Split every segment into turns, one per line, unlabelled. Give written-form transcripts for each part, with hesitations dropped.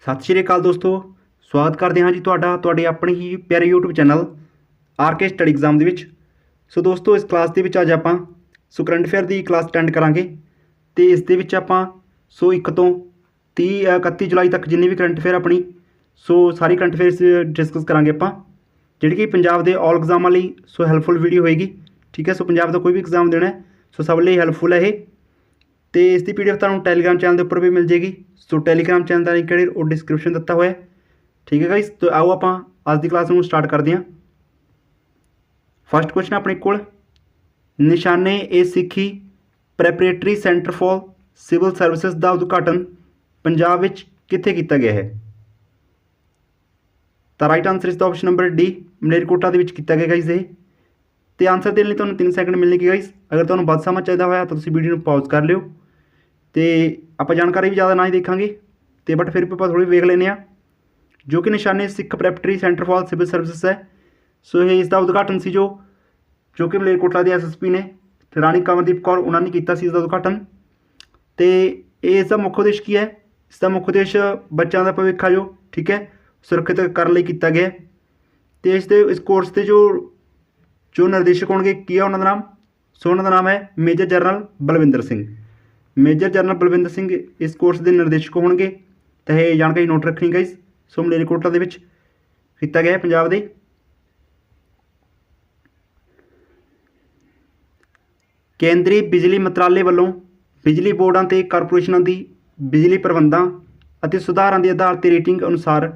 ਸਤਿ ਸ਼੍ਰੀ ਅਕਾਲ ਦੋਸਤੋ, ਸਵਾਗਤ ਕਰਦੇ ਹਾਂ ਜੀ ਤੁਹਾਡੇ ਆਪਣੇ ਹੀ ਪਿਆਰੇ YouTube channel RK study exam ਦੇ ਵਿੱਚ। ਸੋ ਦੋਸਤੋ, ਇਸ ਕਲਾਸ ਦੇ ਵਿੱਚ ਅੱਜ ਆਪਾਂ ਕਰੰਟ ਅਫੇਅਰ ਦੀ ਕਲਾਸ ਅਟੈਂਡ ਕਰਾਂਗੇ ਤੇ ਇਸ ਦੇ ਵਿੱਚ ਆਪਾਂ 1 ਤੋਂ 31 ਜੁਲਾਈ ਤੱਕ ਜਿੰਨੀ ਵੀ ਕਰੰਟ ਅਫੇਅਰ ਆਪਣੀ ਸਾਰੀ ਕਰੰਟ ਅਫੇਅਰਸ ਡਿਸਕਸ ਕਰਾਂਗੇ ਆਪਾਂ, ਜਿਹੜੀ ਕਿ ਪੰਜਾਬ ਦੇ ਆਲ ਐਗਜ਼ਾਮਾਂ ਲਈ ਹੈਲਪਫੁਲ ਵੀਡੀਓ ਹੋਏਗੀ। ਠੀਕ ਹੈ, ਪੰਜਾਬ ਦਾ ਕੋਈ ਵੀ ਐਗਜ਼ਾਮ ਦੇਣਾ ਹੈ ਸਭ ਲਈ ਹੈਲਪਫੁਲ ਹੈ ਇਹ। ਤੇ ਇਸ ਦੀ PDF ਤੁਹਾਨੂੰ ਟੈਲੀਗ੍ਰਾਮ ਚੈਨਲ ਦੇ ਉੱਪਰ ਵੀ ਮਿਲ ਜੇਗੀ। ਟੈਲੀਗ੍ਰਾਮ ਚੈਨਲ ਦਾ ਲਿੰਕ ਜਿਹੜੀ ਉਹ ਡਿਸਕ੍ਰਿਪਸ਼ਨ ਦਿੱਤਾ ਹੋਇਆ। ਠੀਕ ਹੈ ਗਾਈਸ, ਤਾਂ ਆਓ ਆਪਾਂ ਅੱਜ ਦੀ ਕਲਾਸ ਨੂੰ ਸਟਾਰਟ ਕਰਦੇ ਹਾਂ। ਫਸਟ ਕੁਐਸਚਨ ਆਪਣੇ ਕੋਲ, Nishane e Sikhi preparatory centre for civil services ਦਾ ਉਦਘਾਟਨ ਪੰਜਾਬ ਵਿੱਚ ਕਿੱਥੇ ਕੀਤਾ ਗਿਆ ਹੈ? ਤਾਂ ਰਾਈਟ ਆਨਸਰ ਇਸ ਦਾ ਆਪਸ਼ਨ ਨੰਬਰ ਡੀ, ਮਲੇਰਕੋਟਲਾ ਦੇ ਵਿੱਚ ਕੀਤਾ ਗਿਆ ਗਾਈਸ ਇਹ। ਤੇ ਆਨਸਰ ਦੇਣ ਲਈ ਤੁਹਾਨੂੰ 3 ਸੈਕਿੰਡ ਮਿਲਣਗੇ ਗਾਈਸ। ਅਗਰ ਤੁਹਾਨੂੰ ਵੱਧ ਸਮਾਂ ਚਾਹੀਦਾ ਹੋਇਆ ਤਾਂ ਤੁਸੀਂ ਵੀਡੀਓ ਨੂੰ ਪਾਜ਼ ਕਰ ਲਿਓ। ਤੇ ਆਪਾਂ ਜਾਣਕਾਰੀ ਵੀ ਜ਼ਿਆਦਾ ਨਾ ਹੀ ਦੇਖਾਂਗੇ ਤੇ ਬਟ ਫਿਰ ਵੀ ਆਪਾਂ ਥੋੜ੍ਹੀ ਵੇਖ ਲੈਂਦੇ ਹਾਂ। ਜੋ ਕਿ Nishane Sikh preparatory centre for civil services ਹੈ। ਇਹ ਇਸ ਦਾ ਉਦਘਾਟਨ ਸੀ ਜੋ ਕਿ ਮਲੇਰਕੋਟਲਾ ਦੇ SSP ਨੇ ਰਾਣੀ ਕਮਰਦੀਪ ਕੌਰ ਉਹਨਾਂ ਨੇ ਕੀਤਾ ਸੀ ਇਸ ਦਾ ਉਦਘਾਟਨ। ਤੇ ਇਸ ਦਾ ਮੁੱਖ ਉਦੇਸ਼ ਕੀ ਹੈ? ਇਸ ਦਾ ਮੁੱਖ ਉਦੇਸ਼ ਬੱਚਿਆਂ ਦਾ ਭਵਿੱਖ ਆ ਜੋ ਠੀਕ ਹੈ ਸੁਰੱਖਿਅਤ ਕਰਨ ਲਈ ਕੀਤਾ ਗਿਆ। ਤੇ ਇਸ ਕੋਰਸ ਦੇ ਜੋ ਨਿਰਦੇਸ਼ਕ ਹੋਣਗੇ ਕੀ ਹੈ ਉਹਨਾਂ ਦਾ ਨਾਮ? ਉਹਨਾਂ ਦਾ ਨਾਮ ਹੈ major general Balwinder Singh. Major general Balwinder Singh ਇਸ ਕੋਰਸ ਦੇ ਨਿਰਦੇਸ਼ਕ ਹੋਣਗੇ। ਤਾਂ ਇਹ ਜਾਣਕਾਰੀ ਨੋਟ ਰੱਖਣੀ ਗਾਈਸ। ਮਲੇਰਕੋਟਲਾ ਦੇ ਵਿੱਚ ਕੀਤਾ ਗਿਆ ਪੰਜਾਬ ਦੇ। ਕੇਂਦਰੀ ਬਿਜਲੀ ਮੰਤਰਾਲੇ ਵੱਲੋਂ ਬਿਜਲੀ ਬੋਰਡਾਂ ਤੇ ਕਾਰਪੋਰੇਸ਼ਨਾਂ ਦੀ ਬਿਜਲੀ ਪ੍ਰਬੰਧਾਂ ਅਤੇ ਸੁਧਾਰਾਂ ਦੇ ਆਧਾਰ ਤੇ ਰੇਟਿੰਗ ਅਨੁਸਾਰ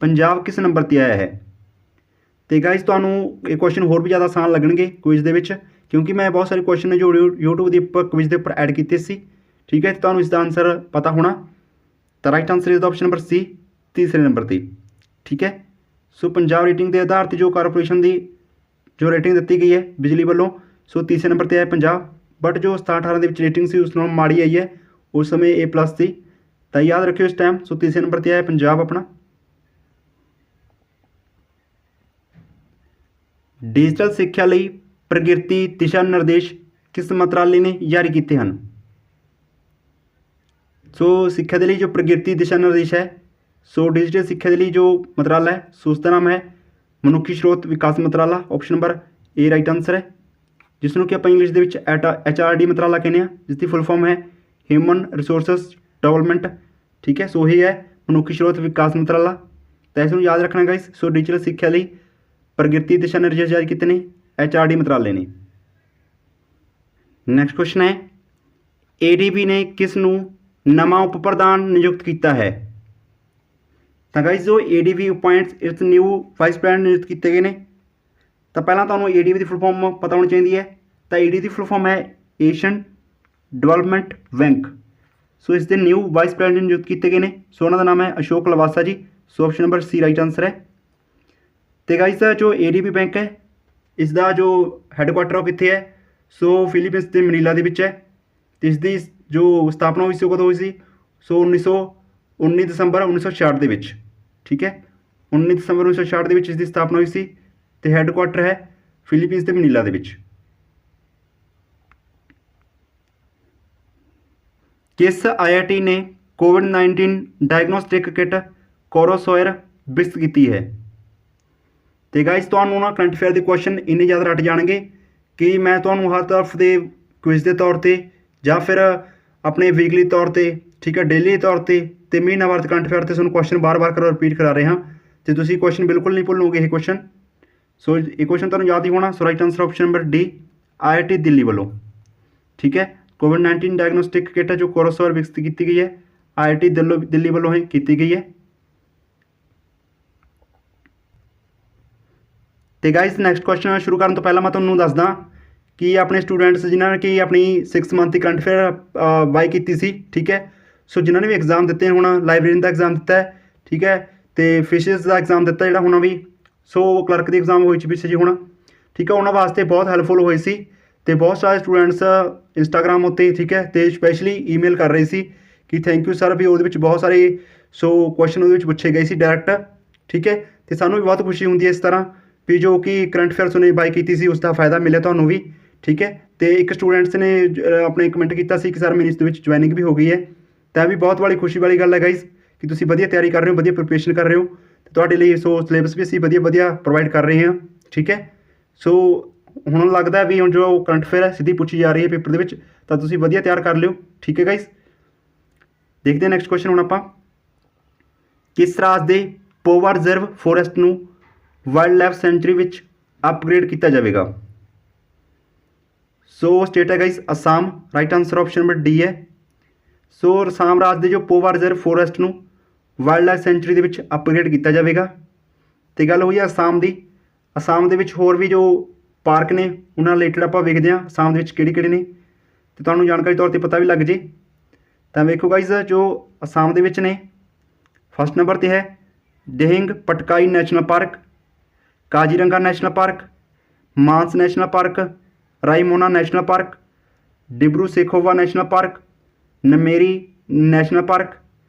ਪੰਜਾਬ ਕਿਸ ਨੰਬਰ 'ਤੇ ਆਇਆ ਹੈ? ਤੇ ਗਾਈਸ, ਤੁਹਾਨੂੰ ਇਹ ਕੁਐਸਚਨ ਹੋਰ ਵੀ ਜ਼ਿਆਦਾ ਆਸਾਨ ਲੱਗਣਗੇ ਕੁਇਜ਼ ਦੇ ਵਿੱਚ, ਕਿਉਂਕਿ ਮੈਂ ਬਹੁਤ ਸਾਰੇ ਕੁਐਸਚਨ ਨੇ ਜੋ YouTube ਦੇ ਉੱਪਰ ਕੁਇਜ਼ ਦੇ ਉੱਪਰ ਐਡ ਕੀਤੇ ਸੀ। ਠੀਕ ਹੈ, ਤੁਹਾਨੂੰ ਇਸ ਦਾ ਆਨਸਰ ਪਤਾ ਹੋਣਾ। ਤਾਂ ਰਾਈਟ ਆਨਸਰ ਇਸ ਦਾ ਆਪਸ਼ਨ ਨੰਬਰ ਸੀ, ਤੀਸਰੇ ਨੰਬਰ 'ਤੇ। ਠੀਕ ਹੈ, ਪੰਜਾਬ ਰੇਟਿੰਗ ਦੇ ਆਧਾਰ 'ਤੇ ਜੋ ਕਾਰਪੋਰੇਸ਼ਨ ਦੀ ਜੋ ਰੇਟਿੰਗ ਦਿੱਤੀ ਗਈ ਹੈ ਬਿਜਲੀ ਵੱਲੋਂ, ਤੀਸਰੇ ਨੰਬਰ 'ਤੇ ਆਇਆ ਪੰਜਾਬ। ਬਟ ਜੋ 17-18 ਦੇ ਵਿੱਚ ਰੇਟਿੰਗ ਸੀ ਉਸ ਨਾਲ ਮਾੜੀ ਆਈ ਹੈ, ਉਸ ਸਮੇਂ A+ ਸੀ। ਤਾਂ ਯਾਦ ਰੱਖਿਓ ਇਸ ਟਾਈਮ। ਤੀਸਰੇ ਨੰਬਰ 'ਤੇ ਆਇਆ ਪੰਜਾਬ ਆਪਣਾ। ਡਿਜੀਟਲ ਸਿੱਖਿਆ ਲਈ ਪ੍ਰਗਤੀ ਦਿਸ਼ਾ ਨਿਰਦੇਸ਼ ਕਿਸ ਮੰਤਰਾਲੇ ਨੇ ਜਾਰੀ ਕੀਤੇ ਹਨ? ਸਿੱਖਿਆ ਦੇ ਲਈ ਜੋ ਪ੍ਰਗਤੀ ਦਿਸ਼ਾ ਨਿਰਦੇਸ਼ ਹੈ, ਡਿਜੀਟਲ ਸਿੱਖਿਆ ਦੇ ਲਈ ਜੋ ਮੰਤਰਾਲਾ ਹੈ ਉਸ ਦਾ ਨਾਮ ਹੈ ਮਨੁੱਖੀ ਸਰੋਤ ਵਿਕਾਸ ਮੰਤਰਾਲਾ। Option number A right answer ਹੈ, ਜਿਸ ਨੂੰ ਕਿ ਆਪਾਂ ਇੰਗਲਿਸ਼ ਦੇ ਵਿੱਚ HRD ਮੰਤਰਾਲਾ ਕਹਿੰਦੇ ਹਾਂ, ਜਿਸ ਦੀ ਫੁੱਲ ਫਾਰਮ ਹੈ ਹਿਊਮਨ ਰਿਸੋਰਸਿਸ ਡਿਵੈਲਪਮੈਂਟ। ਠੀਕ ਹੈ, ਇਹ ਹੈ ਮਨੁੱਖੀ ਸਰੋਤ ਵਿਕਾਸ ਮੰਤਰਾਲਾ। ਤਾਂ ਇਸ ਨੂੰ ਯਾਦ ਰੱਖਣਾ ਗਾਈਸ। ਡਿਜੀਟਲ ਸਿੱਖਿਆ ਲਈ ਪ੍ਰਗਤੀ ਦਿਸ਼ਾ ਨਿਰਦੇਸ਼ ਜਾਰੀ ਕੀਤੇ ਨੇ HRD ਮੰਤਰਾਲੇ ਨੇ। ਨੈਕਸਟ ਕੁਐਸਚਨ ਹੈ, ADB ਨੇ ਕਿਸ ਨੂੰ ਨਵਾਂ ਉਪ ਪ੍ਰਧਾਨ ਨਿਯੁਕਤ ਕੀਤਾ ਹੈ? ਤਾਂ ਗਾਈਸ, ਜੋ ADB appoints its new vice president ਨਿਯੁਕਤ ਕੀਤੇ ਗਏ ਨੇ। ਤਾਂ ਪਹਿਲਾਂ ਤੁਹਾਨੂੰ ADB ਦੀ ਫੁੱਲ ਫਾਰਮ ਪਤਾ ਹੋਣੀ ਚਾਹੀਦੀ ਹੈ। ਤਾਂ ADB ਦੀ ਫੁੱਲ ਫਾਰਮ ਹੈ ਏਸ਼ੀਅਨ ਡਿਵੈਲਪਮੈਂਟ ਬੈਂਕ। ਇਸ ਦੇ ਨਿਊ ਵਾਈਸ ਪ੍ਰੈਜ਼ੀਡੈਂਟ ਨਿਯੁਕਤ ਕੀਤੇ ਗਏ ਨੇ। ਉਹਨਾਂ ਦਾ ਨਾਮ ਹੈ ਅਸ਼ੋਕ ਲਵਾਸਾ ਜੀ। Option number C right answer ਹੈ। ਤੇ ਗਾਈਸ, ਜੋ ADB ਬੈਂਕ ਹੈ ਇਸ ਦਾ ਜੋ ਹੈੱਡਕੁਆਟਰ ਉਹ ਕਿੱਥੇ ਹੈ? ਫਿਲੀਪੀਨਸ ਦੇ ਮਨੀਲਾ ਦੇ ਵਿੱਚ ਹੈ। ਤੇ ਇਸ ਦੀ ਜੋ ਸਥਾਪਨਾ ਹੋਈ ਸੀ ਉਹ ਕਦੋਂ ਹੋਈ ਸੀ? 19 ਦਸੰਬਰ 1966 ਦੇ ਵਿੱਚ। ਠੀਕ ਹੈ, 19 ਦਸੰਬਰ 1966 ਦੇ ਵਿੱਚ ਇਸ ਦੀ ਸਥਾਪਨਾ ਹੋਈ ਸੀ। ਤੇ ਹੈੱਡਕੁਆਟਰ ਹੈ ਫਿਲੀਪੀਨਸ ਦੇ ਮਨੀਲਾ ਦੇ ਵਿੱਚ। ਕਿਸ IIT ਨੇ COVID-19 ਡਾਇਗਨੋਸਟਿਕ ਕਿਟ ਕੋਰੋਸੋਇਰ ਵਿਕਸਿਤ ਕੀਤੀ ਹੈ? ਤੇ ਗਾਈਸ, ਤੁਹਾਨੂੰ ਨਾ ਕਰੰਟ ਅਫੇਅਰ ਦੇ ਕੁਐਸਚਨ ਇੰਨੇ ਜ਼ਿਆਦਾ ਰੱਟ ਜਾਣਗੇ ਕਿ ਮੈਂ ਤੁਹਾਨੂੰ ਹਰ ਤਰਫ ਦੇ ਕੁਇਜ਼ ਦੇ ਤੌਰ 'ਤੇ ਜਾਂ ਫਿਰ ਆਪਣੇ ਵੀਕਲੀ ਤੌਰ 'ਤੇ, ਠੀਕ ਹੈ, ਡੇਲੀ ਤੌਰ 'ਤੇ ਅਤੇ ਮਹੀਨਾਵਾਰ ਕਰੰਟ ਅਫੇਅਰ 'ਤੇ ਤੁਹਾਨੂੰ ਕੁਐਸਚਨ ਬਾਰ-ਬਾਰ ਰਿਪੀਟ ਕਰਾ ਰਿਹਾ ਅਤੇ ਤੁਸੀਂ ਕੁਐਸਚਨ ਬਿਲਕੁਲ ਨਹੀਂ ਭੁੱਲੋਗੇ ਇਹ ਕੁਐਸਚਨ। ਇਹ ਕੁਐਸਚਨ ਤੁਹਾਨੂੰ ਯਾਦ ਹੀ ਹੋਣਾ। Right answer option number D, IIT Delhi ਵੱਲੋਂ। ਠੀਕ ਹੈ, COVID-19 ਡਾਇਗਨੋਸਟਿਕ ਕਿਟ ਜੋ ਕੋਰੋਸੋਇਰ ਵਿਕਸਿਤ ਕੀਤੀ ਗਈ ਹੈ IIT ਦਿੱਲੀ ਵੱਲੋਂ ਹੀ ਕੀਤੀ ਗਈ ਹੈ। ਤੇ ਗਾਈਸ, ਨੈਕਸਟ ਕੁਐਸਚਨ ਸ਼ੁਰੂ ਕਰਨ ਤੋਂ ਪਹਿਲਾਂ ਮੈਂ ਤੁਹਾਨੂੰ ਦੱਸਦਾ ਕਿ ਆਪਣੇ ਸਟੂਡੈਂਟਸ ਜਿਨ੍ਹਾਂ ਨੇ ਕਿ ਆਪਣੀ 6 ਮੰਥ ਦੀ ਕਰੰਟ ਅਫੇਅਰ ਬਾਈ ਕੀਤੀ ਸੀ। ਠੀਕ ਹੈ, ਜਿਨ੍ਹਾਂ ਨੇ ਵੀ ਐਗਜ਼ਾਮ ਦਿੱਤੇ ਹੁਣ, ਲਾਇਬ੍ਰੇਰੀਅਨ ਦਾ ਐਗਜ਼ਾਮ ਦਿੱਤਾ ਹੈ। ਠੀਕ ਹੈ, ਤੇ ਫਿਸ਼ਿਸ ਦਾ ਐਗਜ਼ਾਮ ਦਿੱਤਾ ਜਿਹੜਾ ਹੁਣ ਵੀ। ਕਲਰਕ ਦੀ ਐਗਜ਼ਾਮ ਹੋਈ ਸੀ ਪਿੱਛੇ ਜੀ ਹੁਣ। ਠੀਕ ਹੈ, ਉਹਨਾਂ ਵਾਸਤੇ ਬਹੁਤ ਹੈਲਪਫੁਲ ਹੋਈ ਸੀ। ਅਤੇ ਬਹੁਤ ਸਾਰੇ ਸਟੂਡੈਂਟਸ ਇੰਸਟਾਗ੍ਰਾਮ ਉੱਤੇ, ਠੀਕ ਹੈ, ਅਤੇ ਸਪੈਸ਼ਲੀ ਈਮੇਲ ਕਰ ਰਹੇ ਸੀ ਕਿ ਥੈਂਕ ਯੂ ਸਰ, ਵੀ ਉਹਦੇ ਵਿੱਚ ਬਹੁਤ ਸਾਰੇ ਕੁਐਸਚਨ ਉਹਦੇ ਵਿੱਚ ਪੁੱਛੇ ਗਏ ਸੀ ਡਾਇਰੈਕਟ। ਠੀਕ ਹੈ, ਅਤੇ ਸਾਨੂੰ ਵੀ ਬਹੁਤ ਖੁਸ਼ੀ ਹੁੰਦੀ ਹੈ ਇਸ ਤਰ੍ਹਾਂ ਵੀ ਜੋ ਕਿ ਕਰੰਟ ਅਫੇਅਰਸ ਉਹਨੇ ਬਾਈ ਕੀਤੀ ਸੀ ਉਸ ਦਾ ਫਾਇਦਾ ਮਿਲਿਆ ਤੁਹਾਨੂੰ ਵੀ। ਠੀਕ ਹੈ, ਅਤੇ ਇੱਕ ਸਟੂਡੈਂਟਸ ਨੇ ਆਪਣੇ ਕਮੈਂਟ ਕੀਤਾ ਸੀ ਕਿ ਸਰ ਮੇਰੀ ਇਸ ਦੇ ਵਿੱਚ ਜੁਆਇਨਿੰਗ ਵੀ ਹੋ ਗਈ ਹੈ। ਤਾਂ ਇਹ ਵੀ ਬਹੁਤ ਖੁਸ਼ੀ ਵਾਲੀ ਗੱਲ ਹੈ ਗਾਈਜ਼ ਕਿ ਤੁਸੀਂ ਵਧੀਆ ਤਿਆਰੀ ਕਰ ਰਹੇ ਹੋ, ਵਧੀਆ ਪ੍ਰੀਪਰੇਸ਼ਨ ਕਰ ਰਹੇ ਹੋ, ਤੇ ਤੁਹਾਡੇ ਲਈ ਸੋ ਸਿਲੇਬਸ ਵੀ ਅਸੀਂ ਵਧੀਆ ਪ੍ਰੋਵਾਈਡ ਕਰ ਰਹੇ ਹਾਂ। ਠੀਕ ਹੈ, ਸੋ ਹੁਣ ਲੱਗਦਾ ਵੀ ਹੁਣ ਜੋ ਕਰੰਟ ਅਫੇਅਰ ਹੈ ਸਿੱਧੀ ਪੁੱਛੀ ਜਾ ਰਹੀ ਹੈ ਪੇਪਰ ਦੇ ਵਿੱਚ, ਤਾਂ ਤੁਸੀਂ ਵਧੀਆ ਤਿਆਰ ਕਰ ਲਿਓ। ਠੀਕ ਹੈ ਗਾਈਸ, ਦੇਖਦੇ ਹਾਂ ਨੈਕਸਟ ਕੁਐਸਚਨ ਹੁਣ ਆਪਾਂ। ਕਿਸ ਰਾਜ ਦੇ ਪੋਵਾ ਰਿਜ਼ਰਵ ਫੋਰੈਸਟ ਨੂੰ ਵਾਈਲਡ ਲਾਈਫ ਸੈਂਚੁਰੀ ਵਿੱਚ ਅਪਗ੍ਰੇਡ ਕੀਤਾ ਜਾਵੇਗਾ? ਸੋ ਸਟੇਟ ਹੈ guys Assam. Right answer option number D ਹੈ। ਸੋ ਅਸਾਮ ਰਾਜ ਦੇ ਜੋ ਪੋਵਾ ਰਿਜ਼ਰਵ ਫੋਰੈਸਟ ਨੂੰ ਵਾਈਲਡ ਲਾਈਫ ਸੈਂਚੁਰੀ ਦੇ ਵਿੱਚ ਅਪਗ੍ਰੇਡ ਕੀਤਾ ਜਾਵੇਗਾ। ਤੇ ਗੱਲ ਹੋਈ ਹੈ ਅਸਾਮ ਦੀ। ਅਸਾਮ ਦੇ ਵਿੱਚ ਹੋਰ ਵੀ ਜੋ ਪਾਰਕ ਨੇ ਉਹਨਾਂ ਨਾਲ ਰਿਲੇਟਡ ਆਪਾਂ ਵੇਖਦੇ ਹਾਂ ਅਸਾਮ ਦੇ ਵਿੱਚ ਕਿਹੜੇ ਕਿਹੜੇ ਨੇ, ਤੇ ਤੁਹਾਨੂੰ ਜਾਣਕਾਰੀ ਤੌਰ 'ਤੇ ਪਤਾ ਵੀ ਲੱਗ ਜੇ। ਤਾਂ ਵੇਖੋ ਗਾਈਜ਼ ਜੋ ਅਸਾਮ ਦੇ ਵਿੱਚ ਨੇ, ਫਸਟ ਨੰਬਰ 'ਤੇ ਹੈ Dehing Patkai national park, Kaziranga national park, Manas national park, Raimona national park, Dibru Saikhowa national park, Nameri national park,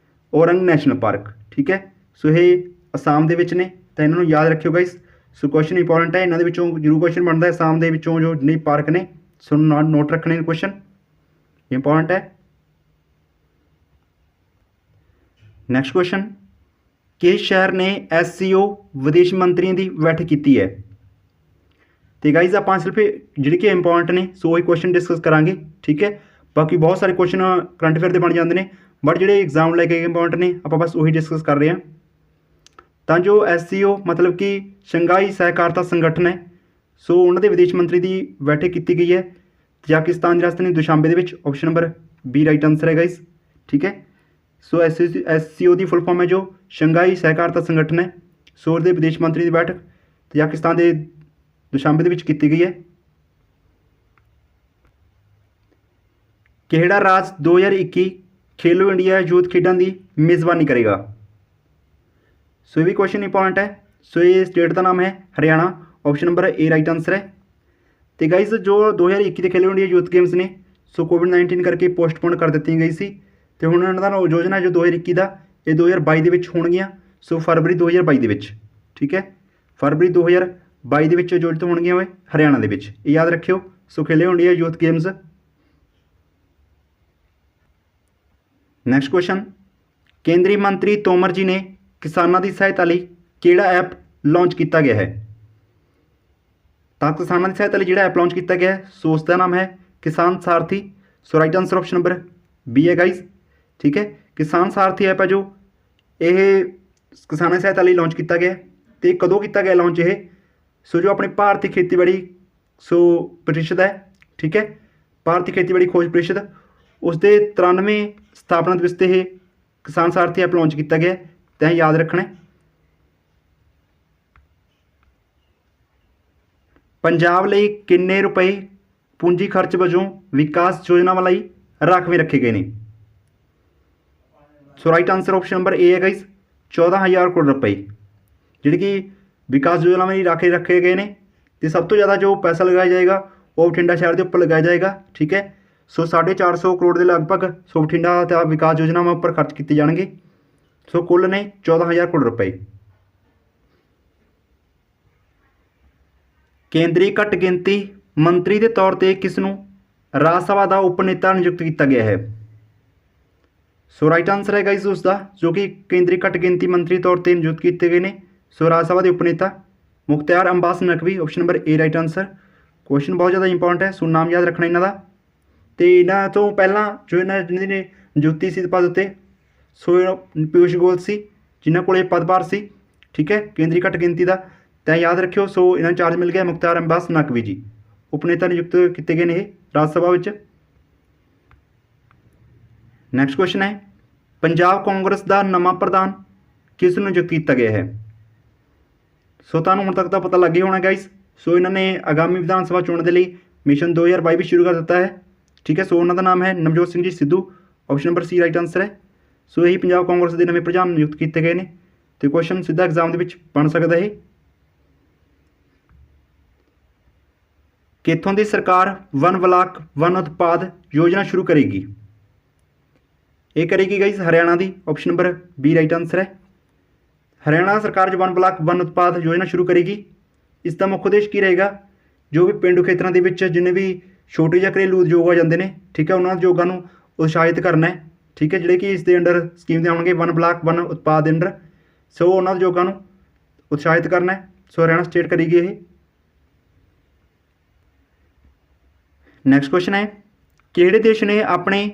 Orang national park. ਠੀਕ ਹੈ, ਸੋ ਇਹ ਅਸਾਮ ਦੇ ਵਿੱਚ ਨੇ, ਤਾਂ ਇਹਨਾਂ ਨੂੰ ਯਾਦ ਰੱਖਿਓ ਗਾਈਜ਼। ਸੋ ਕੁਐਸਚਨ ਇੰਪੋਰਟੈਂਟ ਹੈ, ਇਹਨਾਂ ਦੇ ਵਿੱਚੋਂ ਜ਼ਰੂਰ ਕੁਐਸਚਨ ਬਣਦਾ ਹੈ ਅਸਾਮ ਦੇ ਵਿੱਚੋਂ ਜੋ ਜਿੰਨੇ ਪਾਰਕ ਨੇ, ਸੋ ਨੋਟ ਰੱਖਣੇ ਨੇ, ਕੁਐਸਚਨ ਇੰਪੋਰਟੈਂਟ ਹੈ। ਨੈਕਸਟ ਕੁਐਸਚਨ, ਕਿਸ ਸ਼ਹਿਰ ਨੇ SCO ਵਿਦੇਸ਼ ਮੰਤਰੀਆਂ ਦੀ ਬੈਠਕ ਕੀਤੀ ਹੈ? ਤੇ ਗਾਈਜ਼ ਆਪਾਂ ਸਿਰਫ ਜਿਹੜੇ ਕਿ ਇੰਪੋਰਟੈਂਟ ਨੇ ਸੋ ਇਹ ਕੁਐਸਚਨ ਡਿਸਕਸ ਕਰਾਂਗੇ। ਠੀਕ ਹੈ, ਬਾਕੀ ਬਹੁਤ ਸਾਰੇ ਕੁਐਸਚਨ ਕਰੰਟ ਅਫੇਅਰ ਦੇ ਬਣ ਜਾਂਦੇ ਨੇ, ਬਟ ਜਿਹੜੇ ਐਗਜ਼ਾਮ ਲੈ ਕੇ ਇੰਪੋਰਟੈਂਟ ਨੇ ਆਪਾਂ ਬਸ ਉਹੀ ਡਿਸਕਸ ਕਰ ਰਹੇ ਹਾਂ। ਤਾਂ ਜੋ SCO ਮਤਲਬ ਕਿ ਸ਼ੰਘਾਈ ਸਹਿਕਾਰਤਾ ਸੰਗਠਨ ਹੈ, ਸੋ ਉਹਨਾਂ ਦੇ ਵਿਦੇਸ਼ ਮੰਤਰੀ ਦੀ ਬੈਠਕ ਕੀਤੀ ਗਈ ਹੈ ਤਜਾਕਿਸਤਾਨ ਦੀ ਰਾਜਧਾਨੀ ਦੁਸ਼ਾਂਬੇ ਦੇ ਵਿੱਚ। Option number B right answer ਹੈ ਗਾਈਜ਼। ਠੀਕ ਹੈ, ਸੋ SCO ਦੀ ਫੁੱਲ ਫਾਰਮ ਹੈ ਜੋ ਸ਼ੰਘਾਈ ਸਹਿਕਾਰਤਾ ਸੰਗਠਨ ਹੈ, ਸੋ ਉਹਦੇ ਵਿਦੇਸ਼ ਮੰਤਰੀ ਦੀ ਬੈਠਕ ਤਜਾਕਿਸਤਾਨ ਦੇ ਦੁਸ਼ਾਂਬੇ ਦੇ ਵਿੱਚ ਕੀਤੀ ਗਈ ਹੈ। ਕਿਹੜਾ ਰਾਜ 2021 ਖੇਲੋ ਇੰਡੀਆ ਯੂਥ ਖੇਡਾਂ ਦੀ ਮੇਜ਼ਬਾਨੀ ਕਰੇਗਾ? ਸੋ ਇਹ ਵੀ ਕੁਐਸਚਨ ਇੰਪੋਰਟੈਂਟ ਹੈ। ਸੋ ਇਹ ਸਟੇਟ ਦਾ ਨਾਮ ਹੈ ਹਰਿਆਣਾ। ਆਪਸ਼ਨ ਨੰਬਰ ਏ ਰਾਈਟ ਆਂਸਰ ਹੈ। ਤੇ ਗਾਈਜ਼ ਜੋ 2021 ਦੇ ਖੇਲੋ ਇੰਡੀਆ ਯੂਥ ਗੇਮਸ ਨੇ, ਸੋ ਕੋਵਿਡ-19 ਕਰਕੇ ਪੋਸਟਪੋਨ ਕਰ ਦਿੱਤੀ ਗਈ ਸੀ, ਤੇ ਹੁਣ ਇਹਨਾਂ ਦਾ ਯੋਜਨਾ ਜੋ 2021 ਦਾ ਇਹ 2022 ਦੇ ਵਿੱਚ ਹੋਣਗੀਆਂ। ਸੋ ਫਰਵਰੀ 2022 ਦੇ ਵਿੱਚ। ਠੀਕ ਹੈ, ਫਰਵਰੀ 2022 ਦੇ ਵਿੱਚ ਆਯੋਜਿਤ ਹੋਣਗੀਆਂ ਹੋਏ ਹਰਿਆਣਾ ਦੇ ਵਿੱਚ, ਇਹ ਯਾਦ ਰੱਖਿਓ। So Khelo India youth games. Next question, ਕੇਂਦਰੀ ਮੰਤਰੀ ਤੋਮਰ ਜੀ ਨੇ ਕਿਸਾਨਾਂ ਦੀ ਸਹਾਇਤਾ ਲਈ ਕਿਹੜਾ ਐਪ ਲਾਂਚ ਕੀਤਾ ਗਿਆ ਹੈ? ਤਾਂ ਕਿਸਾਨਾਂ ਦੀ ਸਹਾਇਤਾ ਲਈ ਜਿਹੜਾ ਐਪ ਲਾਂਚ ਕੀਤਾ ਗਿਆ ਹੈ, ਸੋ ਉਸ ਦਾ ਨਾਮ ਹੈ Kisan Sarathi. So right answer option number B ਹੈ ਗਾਈਜ਼। ਠੀਕ ਹੈ, ਕਿਸਾਨ ਸਾਰਥੀ ਐਪ ਹੈ ਜੋ ਇਹ ਕਿਸਾਨਾਂ ਦੀ ਸਹਾਇਤਾ ਲਈ ਲਾਂਚ ਕੀਤਾ ਗਿਆ। ਅਤੇ ਕਦੋਂ ਕੀਤਾ ਗਿਆ ਲਾਂਚ ਇਹ? ਸੋ ਜੋ ਆਪਣੀ ਭਾਰਤੀ ਖੇਤੀਬਾੜੀ ਪ੍ਰੀਸ਼ਦ ਹੈ, ਠੀਕ ਹੈ, ਭਾਰਤੀ ਖੇਤੀਬਾੜੀ ਖੋਜ ਪ੍ਰੀਸ਼ਦ, ਉਸ ਦੇ 93ਵੇਂ ਸਥਾਪਨਾ ਦਿਵਸ 'ਤੇ ਇਹ ਕਿਸਾਨ ਸਾਰਥੀ ਐਪ ਲਾਂਚ ਕੀਤਾ ਗਿਆ, ਤਾਂ ਯਾਦ ਰੱਖਣਾ। ਪੰਜਾਬ ਲਈ ਕਿੰਨੇ ਰੁਪਏ ਪੂੰਜੀ ਖਰਚ ਵਜੋਂ ਵਿਕਾਸ ਯੋਜਨਾਵਾਂ ਲਈ ਰਾਖਵੇਂ ਰੱਖੇ ਗਏ ਨੇ? So right answer option number A ਹੈ ਗਾਈਜ਼, 14,000 ਕਰੋੜ ਰੁਪਏ ਜਿਹੜੇ ਕਿ ਵਿਕਾਸ ਯੋਜਨਾਵਾਂ ਲਈ ਰੱਖੇ ਗਏ ਨੇ। ਅਤੇ ਸਭ ਤੋਂ ਜ਼ਿਆਦਾ ਜੋ ਪੈਸਾ ਲਗਾਇਆ ਜਾਏਗਾ ਉਹ ਬਠਿੰਡਾ ਸ਼ਹਿਰ ਦੇ ਉੱਪਰ ਲਗਾਇਆ ਜਾਏਗਾ। ਠੀਕ ਹੈ, ਸੋ 450 ਕਰੋੜ ਦੇ ਲਗਭਗ ਸੋ ਬਠਿੰਡਾ ਅਤੇ ਵਿਕਾਸ ਯੋਜਨਾਵਾਂ ਉੱਪਰ ਖਰਚ ਕੀਤੇ ਜਾਣਗੇ। ਸੋ ਕੁੱਲ ਨੇ 14,000 ਕਰੋੜ ਰੁਪਏ। ਕੇਂਦਰੀ ਘੱਟ ਗਿਣਤੀ ਮੰਤਰੀ ਦੇ ਤੌਰ 'ਤੇ ਕਿਸ ਨੂੰ ਰਾਜ ਸਭਾ ਦਾ ਉਪ ਨੇਤਾ ਨਿਯੁਕਤ ਕੀਤਾ ਗਿਆ ਹੈ? ਸੋ ਰਾਈਟ ਆਂਸਰ ਹੈ ਗਾਈਜ਼ ਉਸ ਦਾ, ਜੋ ਕਿ ਕੇਂਦਰੀ ਘੱਟ ਗਿਣਤੀ ਮੰਤਰੀ ਤੌਰ 'ਤੇ ਨਿਯੁਕਤ ਕੀਤੇ ਗਏ ਨੇ। ਸੋ ਰਾਜ ਸਭਾ ਦੇ ਉਪ ਨੇਤਾ ਮੁਖਤਿਆਰ ਅੰਬਾਸ ਨਕਵੀ। ਆਪਸ਼ਨ ਨੰਬਰ ਏ ਰਾਈਟ ਆਂਸਰ। ਕੁਐਸਚਨ ਬਹੁਤ ਜ਼ਿਆਦਾ ਇੰਪੋਰਟੈਂਟ ਹੈ, ਸੋ ਨਾਮ ਯਾਦ ਰੱਖਣਾ ਇਹਨਾਂ ਦਾ। ਅਤੇ ਇਹਨਾਂ ਤੋਂ ਪਹਿਲਾਂ ਜੋ ਜਿਹਨਾਂ ਨੇ ਨਿਯੁਕਤੀ ਸੀ ਪਦ ਉੱਤੇ, ਸੋ ਪਿਊਸ਼ ਗੋਇਲ ਸੀ ਜਿਨ੍ਹਾਂ ਕੋਲ ਇਹ ਪਦਭਾਰ ਸੀ। ਠੀਕ ਹੈ, ਕੇਂਦਰੀ ਘੱਟ ਗਿਣਤੀ ਦਾ, ਤਾਂ ਯਾਦ ਰੱਖਿਓ। ਸੋ ਇਹਨਾਂ ਨੂੰ ਚਾਰਜ ਮਿਲ ਗਿਆ ਮੁਖਤਿਆਰ ਅੰਬਾਸ ਨਕਵੀ ਜੀ, ਉਪ ਨੇਤਾ ਨਿਯੁਕਤ ਕੀਤੇ ਗਏ ਨੇ ਇਹ ਰਾਜ ਸਭਾ ਵਿੱਚ। ਨੈਕਸਟ ਕੁਐਸਚਨ ਹੈ, ਪੰਜਾਬ ਕਾਂਗਰਸ ਦਾ ਨਵਾਂ ਪ੍ਰਧਾਨ ਕਿਸ ਨੂੰ ਨਿਯੁਕਤ ਕੀਤਾ ਗਿਆ ਹੈ? ਸੋ ਤੁਹਾਨੂੰ ਹੁਣ ਤੱਕ ਤਾਂ ਪਤਾ ਲੱਗ ਹੀ ਹੋਣਾ ਗਾਈਜ਼। ਸੋ ਇਹਨਾਂ ਨੇ ਆਗਾਮੀ ਵਿਧਾਨ ਸਭਾ ਚੋਣ ਦੇ ਲਈ ਮਿਸ਼ਨ 2022 ਵੀ ਸ਼ੁਰੂ ਕਰ ਦਿੱਤਾ ਹੈ। ਠੀਕ ਹੈ, ਸੋ ਉਹਨਾਂ ਦਾ ਨਾਮ ਹੈ ਨਵਜੋਤ ਸਿੰਘ ਜੀ ਸਿੱਧੂ। ਆਪਸ਼ਨ ਨੰਬਰ ਸੀ ਰਾਈਟ ਆਂਸਰ ਹੈ। ਸੋ ਇਹੀ ਪੰਜਾਬ ਕਾਂਗਰਸ ਦੇ ਨਵੇਂ ਪ੍ਰਧਾਨ ਨਿਯੁਕਤ ਕੀਤੇ ਗਏ ਨੇ, ਅਤੇ ਕੁਐਸਚਨ ਸਿੱਧਾ ਐਗਜ਼ਾਮ ਦੇ ਵਿੱਚ ਬਣ ਸਕਦਾ ਇਹ। ਕਿੱਥੋਂ ਦੀ ਸਰਕਾਰ ਵਨ ਬਲਾਕ ਵਨ ਉਤਪਾਦ ਯੋਜਨਾ ਸ਼ੁਰੂ ਕਰੇਗੀ? ਇਹ ਕਰੇਗੀ ਗਾਈਜ਼ ਹਰਿਆਣਾ ਦੀ। Option number B right answer ਹੈ। ਹਰਿਆਣਾ ਸਰਕਾਰ ਜੋ ਵਨ ਬਲਾਕ ਵਨ ਉਤਪਾਦ ਯੋਜਨਾ ਸ਼ੁਰੂ ਕਰੇਗੀ, ਇਸ ਦਾ ਮੁੱਖ ਉਦੇਸ਼ ਕੀ ਰਹੇਗਾ? ਜੋ ਵੀ ਪੇਂਡੂ ਖੇਤਰਾਂ ਦੇ ਵਿੱਚ ਜਿੰਨੇ ਵੀ ਛੋਟੇ ਜਾਂ ਘਰੇਲੂ ਉਦਯੋਗ ਆ ਜਾਂਦੇ ਨੇ, ਠੀਕ ਹੈ, ਉਹਨਾਂ ਉਦਯੋਗਾਂ ਨੂੰ ਉਤਸ਼ਾਹਿਤ ਕਰਨਾ ਹੈ। ठीक है, ਜਿਹੜੇ ਕਿ ਇਸ ਦੇ ਅੰਡਰ ਸਕੀਮ ਦੇ ਆਉਣਗੇ 1 ਬਲਾਕ 1 ਉਤਪਾਦ ਦੇ ਅੰਡਰ। ਸੋ ਉਹਨਾਂ ਦੇ ਉਦਯੋਗਾਂ ਨੂੰ ਉਤਸ਼ਾਹਿਤ ਕਰਨਾ ਹੈ। ਸੋ ਹਰਿਆਣਾ ਸਟੇਟ ਕਰੇਗੀ ਇਹ। ਨੈਕਸਟ ਕੁਐਸਚਨ ਹੈ, ਕਿਹੜੇ ਦੇਸ਼ ਨੇ ਆਪਣੇ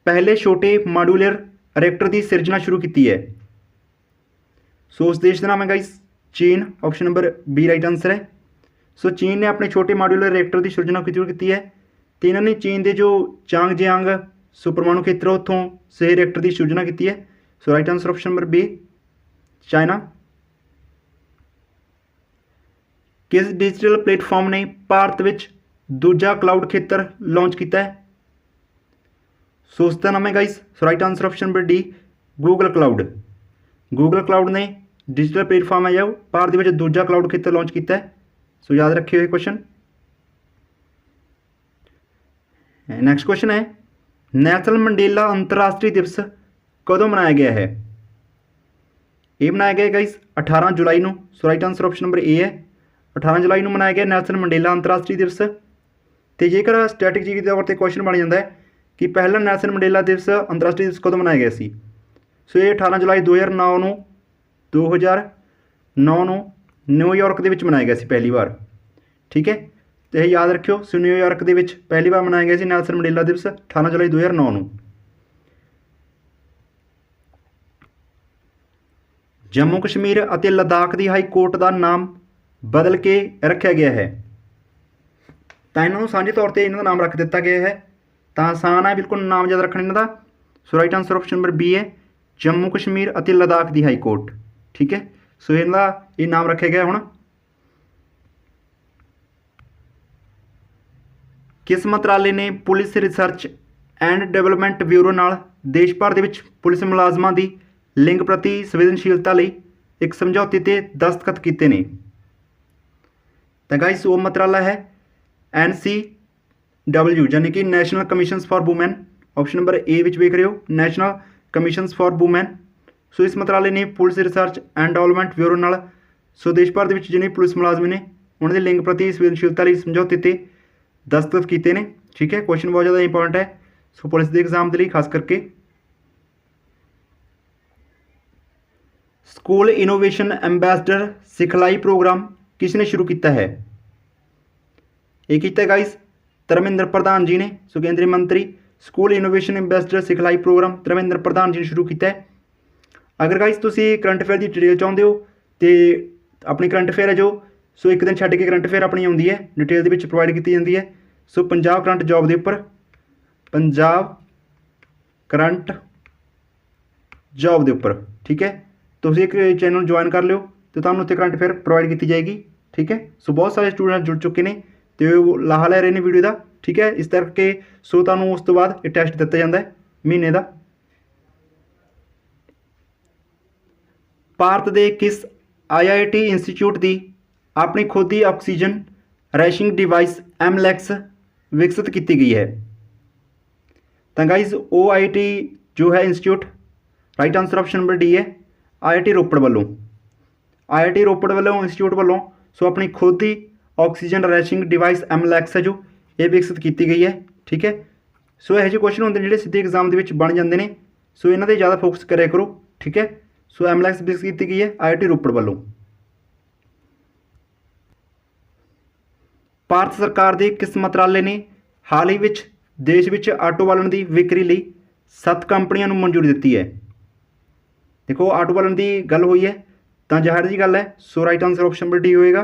ਪਹਿਲੇ ਛੋਟੇ ਮਾਡੂਲਰ ਰਿਐਕਟਰ ਦੀ ਸਿਰਜਣਾ ਸ਼ੁਰੂ ਕੀਤੀ ਹੈ? ਸੋ ਉਸ ਦੇਸ਼ ਦਾ ਨਾਮ ਹੈ ਗਾइस ਚੀਨ। Option number B right answer ਹੈ। ਸੋ ਚੀਨ ਨੇ ਆਪਣੇ ਛੋਟੇ ਮਾਡੂਲਰ ਰਿਐਕਟਰ ਦੀ ਸਿਰਜਣਾ ਸ਼ੁਰੂ ਕੀਤੀ ਹੈ ਅਤੇ ਇਹਨਾਂ ਨੇ ਚੀਨ ਦੇ ਜੋ ਚਾਂਗਜਿਆਂਗ ਸੋ ਪਰਮਾਣੂ ਖੇਤਰ ਉੱਥੋਂ ਸੇ ਰਿਐਕਟਰ ਦੀ ਸਿਰਜਣਾ ਕੀਤੀ ਹੈ। So right answer option number B China. ਕਿਸ ਡਿਜੀਟਲ ਪਲੇਟਫਾਰਮ ਨੇ ਭਾਰਤ ਵਿੱਚ ਦੂਜਾ ਕਲਾਊਡ ਖੇਤਰ ਲਾਂਚ ਕੀਤਾ ਹੈ? ਸੋ ਉਸ ਦਾ ਨਾਮ ਹੈ guys so right answer option number D Google Cloud. Google Cloud ਨੇ ਡਿਜੀਟਲ ਪਲੇਟਫਾਰਮ ਹੈ ਜੋ ਭਾਰਤ ਦੇ ਵਿੱਚ ਦੂਜਾ ਕਲਾਊਡ ਖੇਤਰ ਲਾਂਚ ਕੀਤਾ ਹੈ। ਸੋ ਯਾਦ ਰੱਖਿਓ ਇਹ ਕੁਐਸਚਨ। ਨੈਕਸਟ ਕੁਐਸਚਨ ਹੈ, ਨੈਲਸਨ ਮੰਡੇਲਾ ਅੰਤਰਰਾਸ਼ਟਰੀ ਦਿਵਸ ਕਦੋਂ ਮਨਾਇਆ ਗਿਆ ਹੈ? ਇਹ ਮਨਾਇਆ ਗਿਆ ਗਾइस 18 ਜੁਲਾਈ ਨੂੰ। So right answer option number A ਹੈ। 18 ਜੁਲਾਈ ਨੂੰ ਮਨਾਇਆ ਗਿਆ ਨੈਲਸਨ ਮੰਡੇਲਾ ਅੰਤਰਰਾਸ਼ਟਰੀ ਦਿਵਸ। ਅਤੇ ਜੇਕਰ ਸਟੈਟਿਕ ਜੀ ਦੇ ਤੌਰ 'ਤੇ ਕੁਐਸਚਨ ਬਣ ਜਾਂਦਾ ਹੈ ਕਿ ਪਹਿਲਾ ਨੈਲਸਨ ਮੰਡੇਲਾ ਦਿਵਸ ਅੰਤਰਰਾਸ਼ਟਰੀ ਦਿਵਸ ਕਦੋਂ ਮਨਾਇਆ ਗਿਆ ਸੀ? ਸੋ ਇਹ 18 ਜੁਲਾਈ 2009 ਨੂੰ ਨਿਊਯਾਰਕ ਦੇ ਵਿੱਚ ਮਨਾਇਆ ਗਿਆ ਸੀ ਪਹਿਲੀ ਵਾਰ। ਠੀਕ ਹੈ, ਅਤੇ ਇਹ ਯਾਦ ਰੱਖਿਓ। ਸੋ ਨਿਊਯਾਰਕ ਦੇ ਵਿੱਚ ਪਹਿਲੀ ਵਾਰ ਮਨਾਇਆ ਗਿਆ ਸੀ ਨੈਲਸਨ ਮੰਡੇਲਾ ਦਿਵਸ 18 ਜੁਲਾਈ 2009 ਨੂੰ। ਜੰਮੂ ਕਸ਼ਮੀਰ ਅਤੇ ਲੱਦਾਖ ਦੀ ਹਾਈ ਕੋਰਟ ਦਾ ਨਾਮ ਬਦਲ ਕੇ ਰੱਖਿਆ ਗਿਆ ਹੈ। ਤਾਂ ਇਹਨਾਂ ਨੂੰ ਸਾਂਝੇ ਤੌਰ 'ਤੇ ਇਹਨਾਂ ਦਾ ਨਾਮ ਰੱਖ ਦਿੱਤਾ ਗਿਆ ਹੈ। ਤਾਂ ਆਸਾਨ ਹੈ ਬਿਲਕੁਲ ਨਾਮ ਯਾਦ ਰੱਖਣਾ ਇਹਨਾਂ ਦਾ। So right answer option number B ਹੈ ਜੰਮੂ ਕਸ਼ਮੀਰ ਅਤੇ ਲੱਦਾਖ ਦੀ ਹਾਈ ਕੋਰਟ। ਠੀਕ ਹੈ, ਸੋ ਇਹਨਾਂ ਦਾ ਇਹ ਨਾਮ ਰੱਖਿਆ ਗਿਆ ਹੁਣ। ਕਿਸ ਮੰਤਰਾਲੇ ਨੇ police research and development bureau ਨਾਲ ਦੇਸ਼ ਭਰ ਦੇ ਵਿੱਚ ਪੁਲਿਸ ਮੁਲਾਜ਼ਮਾਂ ਦੀ ਲਿੰਗ ਪ੍ਰਤੀ ਸੰਵੇਦਨਸ਼ੀਲਤਾ ਲਈ ਇੱਕ ਸਮਝੌਤੇ 'ਤੇ ਦਸਤਖਤ ਕੀਤੇ ਨੇ? ਤਾਂ ਗਾइस ਉਹ ਮੰਤਰਾਲਾ ਹੈ NCW ਯਾਨੀ ਕਿ national commissions for women. Option number A ਵਿੱਚ ਵੇਖ ਰਹੇ ਹੋ national commissions for women. So ਇਸ ਮੰਤਰਾਲੇ ਨੇ police research and development bureau ਨਾਲ ਸੋ ਦੇਸ਼ ਭਰ ਦੇ ਵਿੱਚ ਜਿਹੜੇ ਪੁਲਿਸ ਮੁਲਾਜ਼ਮ ਨੇ ਉਹਨਾਂ ਦੇ ਲਿੰਗ ਪ੍ਰਤੀ ਸੰਵੇਦਨਸ਼ੀਲਤਾ ਲਈ ਸਮਝੌਤੇ 'ਤੇ ਦਸਤਖਤ ਕੀਤੇ ਨੇ। ਠੀਕ ਹੈ, ਕੁਐਸਚਨ ਬਹੁਤ ਜ਼ਿਆਦਾ ਇੰਪੋਰਟੈਂਟ ਹੈ ਸੋ ਪੁਲਿਸ ਦੇ ਐਗਜ਼ਾਮ ਦੇ ਲਈ ਖਾਸ ਕਰਕੇ। ਸਕੂਲ ਇਨੋਵੇਸ਼ਨ ਐਂਬੈਸਡਰ ਸਿਖਲਾਈ ਪ੍ਰੋਗਰਾਮ ਕਿਸ ਨੇ ਸ਼ੁਰੂ ਕੀਤਾ ਹੈ? ਇਹ ਕੀਤਾ ਗਾइस ਧਰਮਿੰਦਰ ਪ੍ਰਧਾਨ ਜੀ ਨੇ। ਸੋ ਕੇਂਦਰੀ ਮੰਤਰੀ ਸਕੂਲ ਇਨੋਵੇਸ਼ਨ ਐਂਬੈਸਡਰ ਸਿਖਲਾਈ ਪ੍ਰੋਗਰਾਮ ਧਰਮਿੰਦਰ ਪ੍ਰਧਾਨ ਜੀ ਨੇ ਸ਼ੁਰੂ ਕੀਤਾ ਹੈ। ਅਗਰ ਗਾइस ਤੁਸੀਂ ਕਰੰਟ ਅਫੇਅਰ ਦੀ ਡਿਟੇਲ ਚਾਹੁੰਦੇ ਹੋ ਅਤੇ ਆਪਣੀ ਕਰੰਟ ਅਫੇਅਰ ਹੈ ਜੋ ਸੋ ਇੱਕ ਦਿਨ ਛੱਡ ਕੇ ਕਰੰਟ ਅਫੇਅਰ ਆਪਣੀ ਆਉਂਦੀ ਹੈ ਡਿਟੇਲ ਦੇ ਵਿੱਚ ਪ੍ਰੋਵਾਈਡ ਕੀਤੀ ਜਾਂਦੀ ਹੈ। ਸੋ ਪੰਜਾਬ ਕਰੰਟ ਜੋਬ ਦੇ ਉੱਪਰ ਪੰਜਾਬ ਕਰੰਟ ਜੋਬ ਦੇ ਉੱਪਰ। ਠੀਕ ਹੈ, ਤੁਸੀਂ ਇੱਕ ਚੈਨਲ ਜੁਆਇਨ ਕਰ ਲਿਓ ਅਤੇ ਤੁਹਾਨੂੰ ਉੱਥੇ ਕਰੰਟ ਅਫੇਅਰ ਪ੍ਰੋਵਾਈਡ ਕੀਤੀ ਜਾਏਗੀ। ਠੀਕ ਹੈ, ਸੋ ਬਹੁਤ ਸਾਰੇ ਸਟੂਡੈਂਟ ਜੁੜ ਚੁੱਕੇ ਨੇ ਅਤੇ ਉਹ ਲਾਹਾ ਲੈ ਰਹੇ ਨੇ ਵੀਡੀਓ ਦਾ। ਠੀਕ ਹੈ, ਇਸ ਕਰਕੇ ਸੋ ਤੁਹਾਨੂੰ ਉਸ ਤੋਂ ਬਾਅਦ ਇਹ ਟੈਸਟ ਦਿੱਤਾ ਜਾਂਦਾ ਹੈ ਮਹੀਨੇ ਦਾ। ਭਾਰਤ ਦੇ ਕਿਸ IIT ਇੰਸਟੀਚਿਊਟ ਦੀ ਆਪਣੀ ਖੁਦ ਦੀ ਆਕਸੀਜਨ ਰੈਸ਼ਿੰਗ ਡਿਵਾਈਸ MLEX ਵਿਕਸਿਤ ਕੀਤੀ ਗਈ ਹੈ? ਤਾਂ ਗਾइस OIT ਜੋ ਹੈ institute right answer option number D ਹੈ IIT ਰੋਪੜ ਵੱਲੋਂ। IIT ਰੋਪੜ ਵੱਲੋਂ ਇੰਸਟੀਚਿਊਟ ਵੱਲੋਂ ਸੋ ਆਪਣੀ ਖੁਦ ਦੀ ਆਕਸੀਜਨ ਰੈਸ਼ਿੰਗ ਡਿਵਾਈਸ MLEX ਹੈ ਜੋ ਇਹ ਵਿਕਸਿਤ ਕੀਤੀ ਗਈ ਹੈ। ਠੀਕ ਹੈ, ਸੋ ਇਹੋ ਜਿਹੇ ਕੁਐਸਚਨ ਹੁੰਦੇ ਨੇ ਜਿਹੜੇ ਸਿੱਧੇ ਐਗਜ਼ਾਮ ਦੇ ਵਿੱਚ ਬਣ ਜਾਂਦੇ ਨੇ। ਸੋ ਇਹਨਾਂ 'ਤੇ ਜ਼ਿਆਦਾ ਫੋਕਸ ਕਰਿਆ ਕਰੋ। ਠੀਕ ਹੈ, ਸੋ MLEX ਵਿਕਸਿਤ ਕੀਤੀ ਗਈ ਹੈ IIT ਰੋਪੜ ਵੱਲੋਂ। ਭਾਰਤ ਸਰਕਾਰ ਦੇ ਕਿਸ ਮੰਤਰਾਲੇ ਨੇ ਹਾਲ ਹੀ ਵਿੱਚ ਦੇਸ਼ ਵਿੱਚ ਆਟੋ ਬਾਲਣ ਦੀ ਵਿਕਰੀ ਲਈ 7 ਕੰਪਨੀਆਂ ਨੂੰ ਮਨਜ਼ੂਰੀ ਦਿੱਤੀ ਹੈ? ਦੇਖੋ ਆਟੋ ਬਾਲਣ ਦੀ ਗੱਲ ਹੋਈ ਹੈ ਤਾਂ ਜ਼ਾਹਿਰ ਜੀ ਗੱਲ ਹੈ। So right answer option number D ਹੋਏਗਾ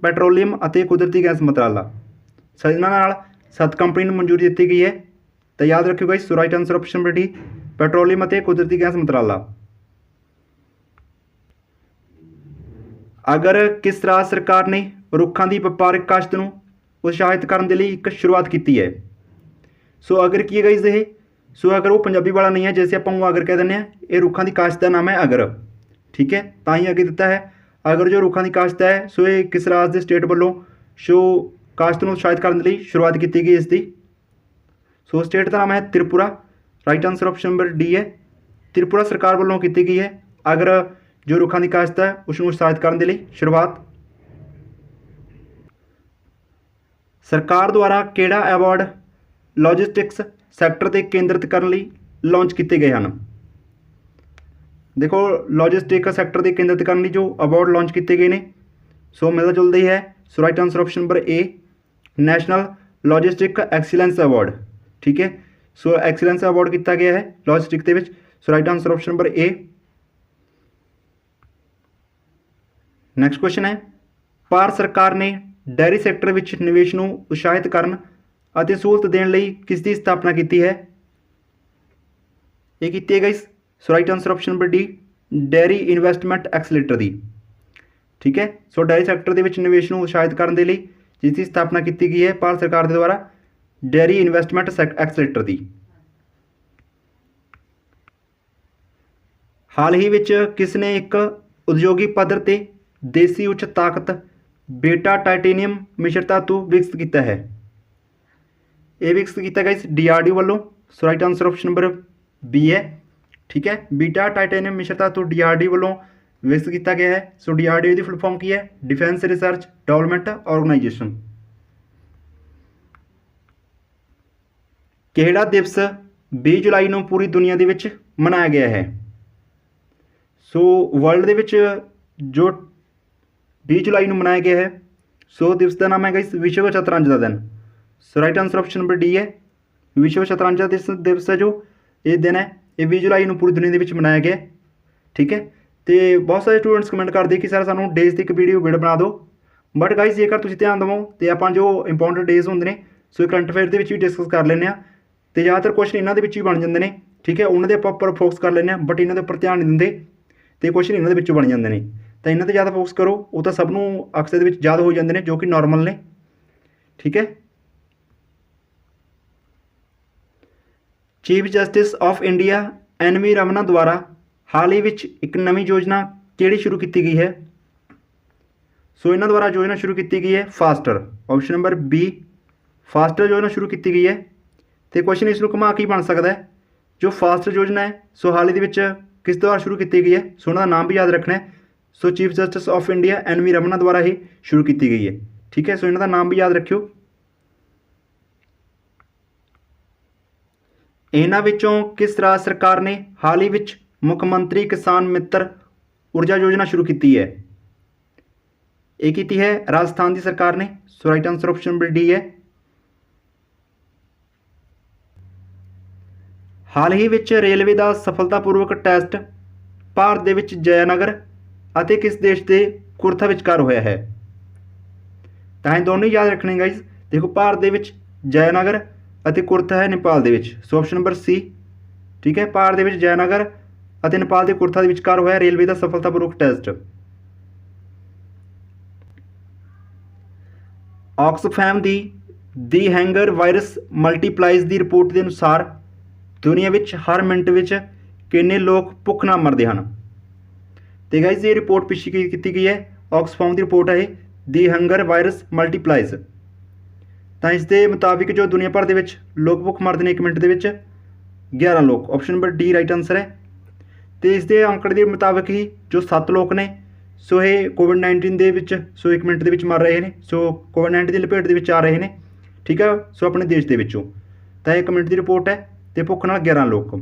ਪੈਟਰੋਲੀਅਮ ਅਤੇ ਕੁਦਰਤੀ ਗੈਸ ਮੰਤਰਾਲਾ। ਸੋ ਇਹਨਾਂ ਨਾਲ 7 ਕੰਪਨੀ ਨੂੰ ਮਨਜ਼ੂਰੀ ਦਿੱਤੀ ਗਈ ਹੈ। ਤਾਂ ਯਾਦ ਰੱਖਿਓ guys so right answer option number D petroleum ਅਤੇ ਕੁਦਰਤੀ ਗੈਸ ਮੰਤਰਾਲਾ। ਅਗਰ ਕਿਸ ਰਾਜ ਸਰਕਾਰ ਨੇ ਰੁੱਖਾਂ ਦੀ ਵਪਾਰਕ ਕਾਸ਼ਤ ਨੂੰ ਉਤਸ਼ਾਹਿਤ ਕਰਨ ਦੇ ਲਈ ਇੱਕ ਸ਼ੁਰੂਆਤ ਕੀਤੀ ਹੈ? ਸੋ ਅਗਰ ਕੀ ਹੈ ਗਾइस ਇਹ ਸੋ ਅਗਰ ਉਹ ਪੰਜਾਬੀ ਵਾਲਾ ਨਹੀਂ ਹੈ ਜੈਸੇ ਆਪਾਂ ਉਹ ਅਗਰ ਕਹਿ ਦਿੰਦੇ ਹਾਂ, ਇਹ ਰੁੱਖਾਂ ਦੀ ਕਾਸ਼ਤ ਦਾ ਨਾਮ ਹੈ ਅਗਰ। ਠੀਕ ਹੈ, ਤਾਂ ਹੀ ਅੱਗੇ ਦਿੱਤਾ ਹੈ ਅਗਰ ਜੋ ਰੁੱਖਾਂ ਦੀ ਕਾਸ਼ਤ ਹੈ ਸੋ ਇਹ ਕਿਸ ਰਾਜ ਦੇ ਸਟੇਟ ਵੱਲੋਂ ਸੋ ਕਾਸ਼ਤ ਨੂੰ ਉਤਸ਼ਾਹਿਤ ਕਰਨ ਦੇ ਲਈ ਸ਼ੁਰੂਆਤ ਕੀਤੀ ਗਈ ਇਸ ਦੀ? ਸੋ ਸਟੇਟ ਦਾ ਨਾਮ ਹੈ Tripura. Right answer option number D ਹੈ ਤ੍ਰਿਪੁਰਾ ਸਰਕਾਰ ਵੱਲੋਂ ਕੀਤੀ ਗਈ ਹੈ ਅਗਰ ਜੋ ਰੁੱਖਾਂ ਦੀ ਕਾਸ਼ਤ ਹੈ ਉਸ ਨੂੰ ਉਤਸ਼ਾਹਿਤ ਕਰਨ ਦੇ ਲਈ ਸ਼ੁਰੂਆਤ। ਸਰਕਾਰ ਦੁਆਰਾ ਕਿਹੜਾ ਐਵਾਰਡ ਲੌਜਿਸਟਿਕਸ ਸੈਕਟਰ 'ਤੇ ਕੇਂਦਰਿਤ ਕਰਨ ਲਈ ਲਾਂਚ ਕੀਤੇ ਗਏ ਹਨ। ਦੇਖੋ ਲੌਜਿਸਟਿਕ ਸੈਕਟਰ ਦੇ ਕੇਂਦਰਿਤ ਕਰਨ ਲਈ ਜੋ ਅਵਾਰਡ ਲਾਂਚ ਕੀਤੇ ਗਏ ਨੇ, ਸੋ ਮਿਲਦਾ ਜੁਲਦਾ ਹੀ ਹੈ। So right answer option number A, national logistic excellence award. ਠੀਕ ਹੈ, ਸੋ ਐਕਸੀਲੈਂਸ ਅਵਾਰਡ ਕੀਤਾ ਗਿਆ ਹੈ ਲੌਜਿਸਟਿਕ ਦੇ ਵਿੱਚ। So right answer option number A. Next question ਹੈ, ਭਾਰਤ ਸਰਕਾਰ ਨੇ ਡੇਅਰੀ ਸੈਕਟਰ ਵਿੱਚ ਨਿਵੇਸ਼ ਨੂੰ ਉਤਸ਼ਾਹਿਤ ਕਰਨ ਅਤੇ ਸਹੂਲਤ ਦੇਣ ਲਈ ਕਿਸ ਦੀ ਸਥਾਪਨਾ ਕੀਤੀ ਹੈ? ਇਹ ਕੀਤੀ ਹੈ ਗਾਇਸ। ਸੋ right answer option number D, dairy investment accelerator ਦੀ। ਠੀਕ ਹੈ, ਸੋ ਡੇਅਰੀ ਸੈਕਟਰ ਦੇ ਵਿੱਚ ਨਿਵੇਸ਼ ਨੂੰ ਉਤਸ਼ਾਹਿਤ ਕਰਨ ਦੇ ਲਈ ਜਿਸ ਦੀ ਸਥਾਪਨਾ ਕੀਤੀ ਗਈ ਹੈ ਭਾਰਤ ਸਰਕਾਰ ਦੇ ਦੁਆਰਾ, ਡੇਅਰੀ ਇਨਵੈਸਟਮੈਂਟ ਐਕਸਲੇਟਰ ਦੀ। ਹਾਲ ਹੀ ਵਿੱਚ ਕਿਸ ਨੇ ਇੱਕ ਉਦਯੋਗੀ ਪੱਧਰ ਤੇ ਦੇਸੀ ਉੱਚ ਤਾਕਤ ਬੀਟਾ ਟਾਈਟੇਨੀਅਮ ਮਿਸ਼ਰ ਧਾਤੂ ਵਿਕਸਿਤ ਕੀਤਾ ਹੈ? ਇਹ ਵਿਕਸਿਤ ਕੀਤਾ ਗਿਆ DRDO ਵੱਲੋਂ। ਸੋ right answer option number B ਹੈ। ਠੀਕ ਹੈ, ਬੀਟਾ ਟਾਈਟੇਨੀਅਮ ਮਿਸ਼ਰ ਧਾਤੂ DRDO ਵੱਲੋਂ ਵਿਕਸਿਤ ਕੀਤਾ ਗਿਆ ਹੈ। ਸੋ DRDO ਦੀ ਫੁੱਲ ਫਾਰਮ ਕੀ ਹੈ? Defence research development organisation. ਕਿਹੜਾ ਦਿਵਸ 20 ਜੁਲਾਈ ਨੂੰ ਪੂਰੀ ਦੁਨੀਆ ਦੇ ਵਿੱਚ ਮਨਾਇਆ ਗਿਆ ਹੈ? ਸੋ ਵਰਲਡ ਦੇ ਵਿੱਚ ਜੋ 20 ਜੁਲਾਈ ਨੂੰ ਮਨਾਇਆ ਗਿਆ ਹੈ, ਸੋ ਦਿਵਸ ਦਾ ਨਾਮ ਹੈਗਾ ਵਿਸ਼ਵ ਸ਼ਤਰੰਜ ਦਾ ਦਿਨ। ਸੋ right answer option number D ਹੈ, ਵਿਸ਼ਵ ਸ਼ਤਰੰਜ ਦਿਵਸ ਹੈ ਜੋ ਇਹ ਦਿਨ ਹੈ, ਇਹ 20 ਜੁਲਾਈ ਨੂੰ ਪੂਰੀ ਦੁਨੀਆ ਦੇ ਵਿੱਚ ਮਨਾਇਆ ਗਿਆ। ਠੀਕ ਹੈ, ਤੇ ਬਹੁਤ ਸਾਰੇ ਸਟੂਡੈਂਟਸ ਕਮੈਂਟ ਕਰਦੇ ਕਿ ਸਰ ਸਾਨੂੰ ਡੇਜ਼ ਦੀ ਇੱਕ ਵੀਡੀਓ ਬਣਾ ਦਿਓ। ਬਟ ਗਾਈਜ਼ ਜੇਕਰ ਤੁਸੀਂ ਧਿਆਨ ਦੇਵੋ ਤੇ ਆਪਾਂ ਜੋ ਇੰਪੋਰਟੈਂਟ ਡੇਜ਼ ਹੁੰਦੇ ਨੇ, ਸੋ ਇਹ ਕਰੰਟ ਅਫੇਅਰ ਦੇ ਵਿੱਚ ਵੀ ਡਿਸਕਸ ਕਰ ਲੈਂਦੇ ਹਾਂ, ਤੇ ਜ਼ਿਆਦਾਤਰ ਕੁਐਸਚਨ ਇਹਨਾਂ ਦੇ ਵਿੱਚ ਹੀ ਬਣ ਜਾਂਦੇ ਨੇ। ਠੀਕ ਹੈ, ਉਹਨਾਂ ਦੇ ਆਪਾਂ ਉੱਪਰ ਫੋਕਸ ਕਰ ਲੈਂਦੇ ਹਾਂ, ਬਟ ਇਹਨਾਂ ਦੇ ਉੱਪਰ ਧਿਆਨ ਨਹੀਂ ਦਿੰਦੇ ਤੇ ਕੁਐਸਚਨ ਇਹਨਾਂ ਦੇ ਵਿੱਚੋਂ ਬਣ ਜਾਂਦੇ ਨੇ। ਤਾਂ ਇਹਨਾਂ 'ਤੇ ਜ਼ਿਆਦਾ ਫੋਕਸ ਕਰੋ, ਉਹ ਤਾਂ ਸਭ ਨੂੰ ਅਕਸਰ ਦੇ ਵਿੱਚ ਯਾਦ ਹੋ ਜਾਂਦੇ ਨੇ ਜੋ ਕਿ ਨਾਰਮਲ ਨੇ। ਠੀਕ ਹੈ, chief justice of India NV Ramana ਦੁਆਰਾ ਹਾਲ ਹੀ ਵਿੱਚ ਇੱਕ ਨਵੀਂ ਯੋਜਨਾ ਕਿਹੜੀ ਸ਼ੁਰੂ ਕੀਤੀ ਗਈ ਹੈ? ਸੋ ਇਹਨਾਂ ਦੁਆਰਾ ਯੋਜਨਾ ਸ਼ੁਰੂ ਕੀਤੀ ਗਈ ਹੈ foster. Option number B, foster ਯੋਜਨਾ ਸ਼ੁਰੂ ਕੀਤੀ ਗਈ ਹੈ। ਤੇ ਕੁਐਸਚਨ ਇਸ ਨੂੰ ਘੁਮਾ ਕੇ ਬਣ ਸਕਦਾ ਹੈ, ਜੋ ਫਾਸਟਰ ਯੋਜਨਾ ਹੈ ਸੋ ਹਾਲ ਹੀ ਦੇ ਵਿੱਚ ਕਿਸ ਦੁਆਰਾ ਸ਼ੁਰੂ ਕੀਤੀ ਗਈ ਹੈ? ਸੋ ਉਹਨਾਂ ਦਾ ਨਾਮ ਵੀ ਯਾਦ ਰੱਖਣਾ ਹੈ। So chief justice of India NV Ramana ਦੁਆਰਾ ਹੀ ਸ਼ੁਰੂ ਕੀਤੀ ਗਈ ਹੈ। ਠੀਕ ਹੈ, ਸੋ ਇਹਨਾਂ ਦਾ ਨਾਮ ਵੀ ਯਾਦ ਰੱਖਿਓ। ਇਹਨਾਂ ਵਿੱਚੋਂ ਕਿਸ ਰਾਜ ਸਰਕਾਰ ਨੇ ਹਾਲ ਹੀ ਵਿੱਚ ਮੁੱਖ ਮੰਤਰੀ ਕਿਸਾਨ ਮਿੱਤਰ ਊਰਜਾ ਯੋਜਨਾ ਸ਼ੁਰੂ ਕੀਤੀ ਹੈ? ਇਹ ਕੀਤੀ ਹੈ ਰਾਜਸਥਾਨ ਦੀ ਸਰਕਾਰ ਨੇ। So right answer option number D ਹੈ। ਹਾਲ ਹੀ ਵਿੱਚ ਰੇਲਵੇ ਦਾ ਸਫਲਤਾਪੂਰਵਕ ਟੈਸਟ ਭਾਰਤ ਦੇ ਵਿੱਚ ਜਯਨਗਰ ਅਤੇ ਕਿਸ ਦੇਸ਼ ਦੇ ਕੁਰਥਾ ਵਿਚਕਾਰ ਹੋਇਆ ਹੈ? ਤਾਂ ਇਹ ਦੋਨੋਂ ਯਾਦ ਰੱਖਣੇ ਗਾਈਜ਼। ਦੇਖੋ ਭਾਰਤ ਦੇ ਵਿੱਚ ਜਯਨਗਰ ਅਤੇ ਕੁਰਥਾ ਹੈ ਨੇਪਾਲ ਦੇ ਵਿੱਚ। ਸੋ ਆਪਸ਼ਨ ਨੰਬਰ ਸੀ। ਠੀਕ ਹੈ, ਭਾਰਤ ਦੇ ਵਿੱਚ ਜਯਨਗਰ ਅਤੇ ਨੇਪਾਲ ਦੇ ਕੁਰਥਾ ਦੇ ਵਿਚਕਾਰ ਹੋਇਆ ਰੇਲਵੇ ਦਾ ਸਫਲਤਾਪੂਰਵਕ ਟੈਸਟ। ਆਕਸਫੈਮ ਦੀ ਹੈਂਗਰ ਵਾਇਰਸ ਮਲਟੀਪਲਾਈਜ਼ ਦੀ ਰਿਪੋਰਟ ਦੇ ਅਨੁਸਾਰ ਦੁਨੀਆ ਵਿੱਚ ਹਰ ਮਿੰਟ ਵਿੱਚ ਕਿੰਨੇ ਲੋਕ ਭੁੱਖ ਨਾਲ ਮਰਦੇ ਹਨ? ਤੇ ਗਾਈਜ਼ ਇਹ ਰਿਪੋਰਟ ਪੇਸ਼ ਕੀਤੀ ਗਈ ਹੈ, ਆਕਸਫੈਮ ਦੀ ਰਿਪੋਰਟ ਹੈ ਇਹ, ਦੀ ਹੰਗਰ ਵਾਇਰਸ ਮਲਟੀਪਲਾਈਜ਼। ਤਾਂ ਇਸ ਦੇ ਮੁਤਾਬਿਕ ਜੋ ਦੁਨੀਆ ਭਰ ਦੇ ਵਿੱਚ ਲੋਕ ਭੁੱਖ ਮਰਦੇ ਨੇ 1 ਮਿੰਟ ਦੇ ਵਿੱਚ 11 ਲੋਕ। Option number D right answer ਹੈ। ਤੇ ਇਸ ਦੇ ਅੰਕੜੇ ਦੇ ਮੁਤਾਬਿਕ ਹੀ ਜੋ 7 ਲੋਕ ਨੇ ਸੋ ਇਹ ਕੋਵਿਡ-19 ਦੇ ਵਿੱਚ ਸੋ 1 ਮਿੰਟ ਦੇ ਵਿੱਚ ਮਰ ਰਹੇ ਨੇ। ਸੋ ਕੋਵਿਡ-19 ਦੀ ਲਪੇਟ ਦੇ ਵਿੱਚ ਆ ਰਹੇ ਨੇ। ਠੀਕ ਹੈ, ਸੋ ਆਪਣੇ ਦੇਸ਼ ਦੇ ਵਿੱਚੋਂ। ਤਾਂ 1 ਮਿੰਟ ਦੀ ਰਿਪੋਰਟ ਹੈ ਤੇ ਭੁੱਖ ਨਾਲ 11 ਲੋਕ।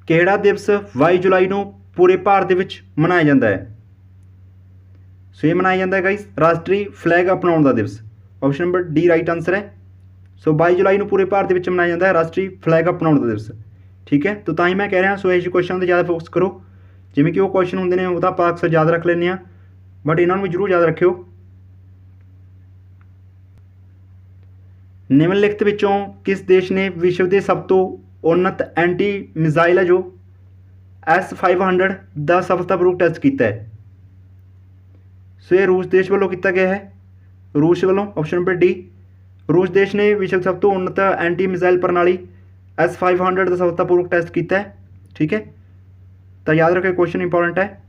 ਕਿਹੜਾ ਦਿਵਸ 22 ਜੁਲਾਈ ਨੂੰ ਪੂਰੇ ਭਾਰਤ ਦੇ ਵਿੱਚ ਮਨਾਇਆ ਜਾਂਦਾ ਹੈ? ਸੋ ਇਹ ਮਨਾਇਆ ਜਾਂਦਾ ਹੈ ਗਾਈਸ ਰਾਸ਼ਟਰੀ ਫਲੈਗ ਅਪਣਾਉਣ ਦਾ ਦਿਵਸ। Option number D right answer ਹੈ। ਸੋ 22 ਜੁਲਾਈ ਨੂੰ ਪੂਰੇ ਭਾਰਤ ਦੇ ਵਿੱਚ ਮਨਾਇਆ ਜਾਂਦਾ ਹੈ ਰਾਸ਼ਟਰੀ ਫਲੈਗ ਅਪਣਾਉਣ ਦਾ ਦਿਵਸ। ਠੀਕ ਹੈ, ਤਾਂ ਹੀ ਮੈਂ ਕਹਿ ਰਿਹਾ ਸੋ ਇਹ ਜਿਹੇ ਕੁਐਸਚਨ 'ਤੇ ਜ਼ਿਆਦਾ ਫੋਕਸ ਕਰੋ। ਜਿਵੇਂ ਕਿ ਉਹ ਕੁਐਸਚਨ ਹੁੰਦੇ ਨੇ ਉਹ ਤਾਂ ਆਪਾਂ ਅਕਸਰ ਯਾਦ ਰੱਖ ਲੈਂਦੇ ਹਾਂ, ਬਟ ਇਹਨਾਂ ਨੂੰ ਵੀ ਜ਼ਰੂਰ ਯਾਦ ਰੱਖਿਓ। ਨਿਮਨਲਿਖਤ ਵਿੱਚੋਂ ਕਿਸ ਦੇਸ਼ ਨੇ ਵਿਸ਼ਵ ਦੇ ਸਭ ਤੋਂ ਉੱਨਤ ਐਂਟੀ ਮਿਜ਼ਾਈਲ ਹੈ ਜੋ S-500 ਦਾ ਸਫਲਤਾਪੂਰਵਕ ਟੈਸਟ ਕੀਤਾ ਹੈ? ਸੋ ਇਹ ਰੂਸ ਦੇਸ਼ ਵੱਲੋਂ ਕੀਤਾ ਗਿਆ ਹੈ, ਰੂਸ ਵੱਲੋਂ। ਆਪਸ਼ਨ ਨੰਬਰ ਡੀ, ਰੂਸ ਦੇਸ਼ ਨੇ ਵਿਸ਼ਵ ਸਭ ਤੋਂ ਉੱਨਤ ਐਂਟੀ ਮਿਜ਼ਾਈਲ ਪ੍ਰਣਾਲੀ S-500 ਦਾ ਸਫਲਤਾਪੂਰਵਕ ਟੈਸਟ ਕੀਤਾ ਹੈ। ਠੀਕ ਹੈ, ਤਾਂ ਯਾਦ ਰੱਖਿਓ ਕੁਐਸਚਨ ਇੰਪੋਰਟੈਂਟ ਹੈ।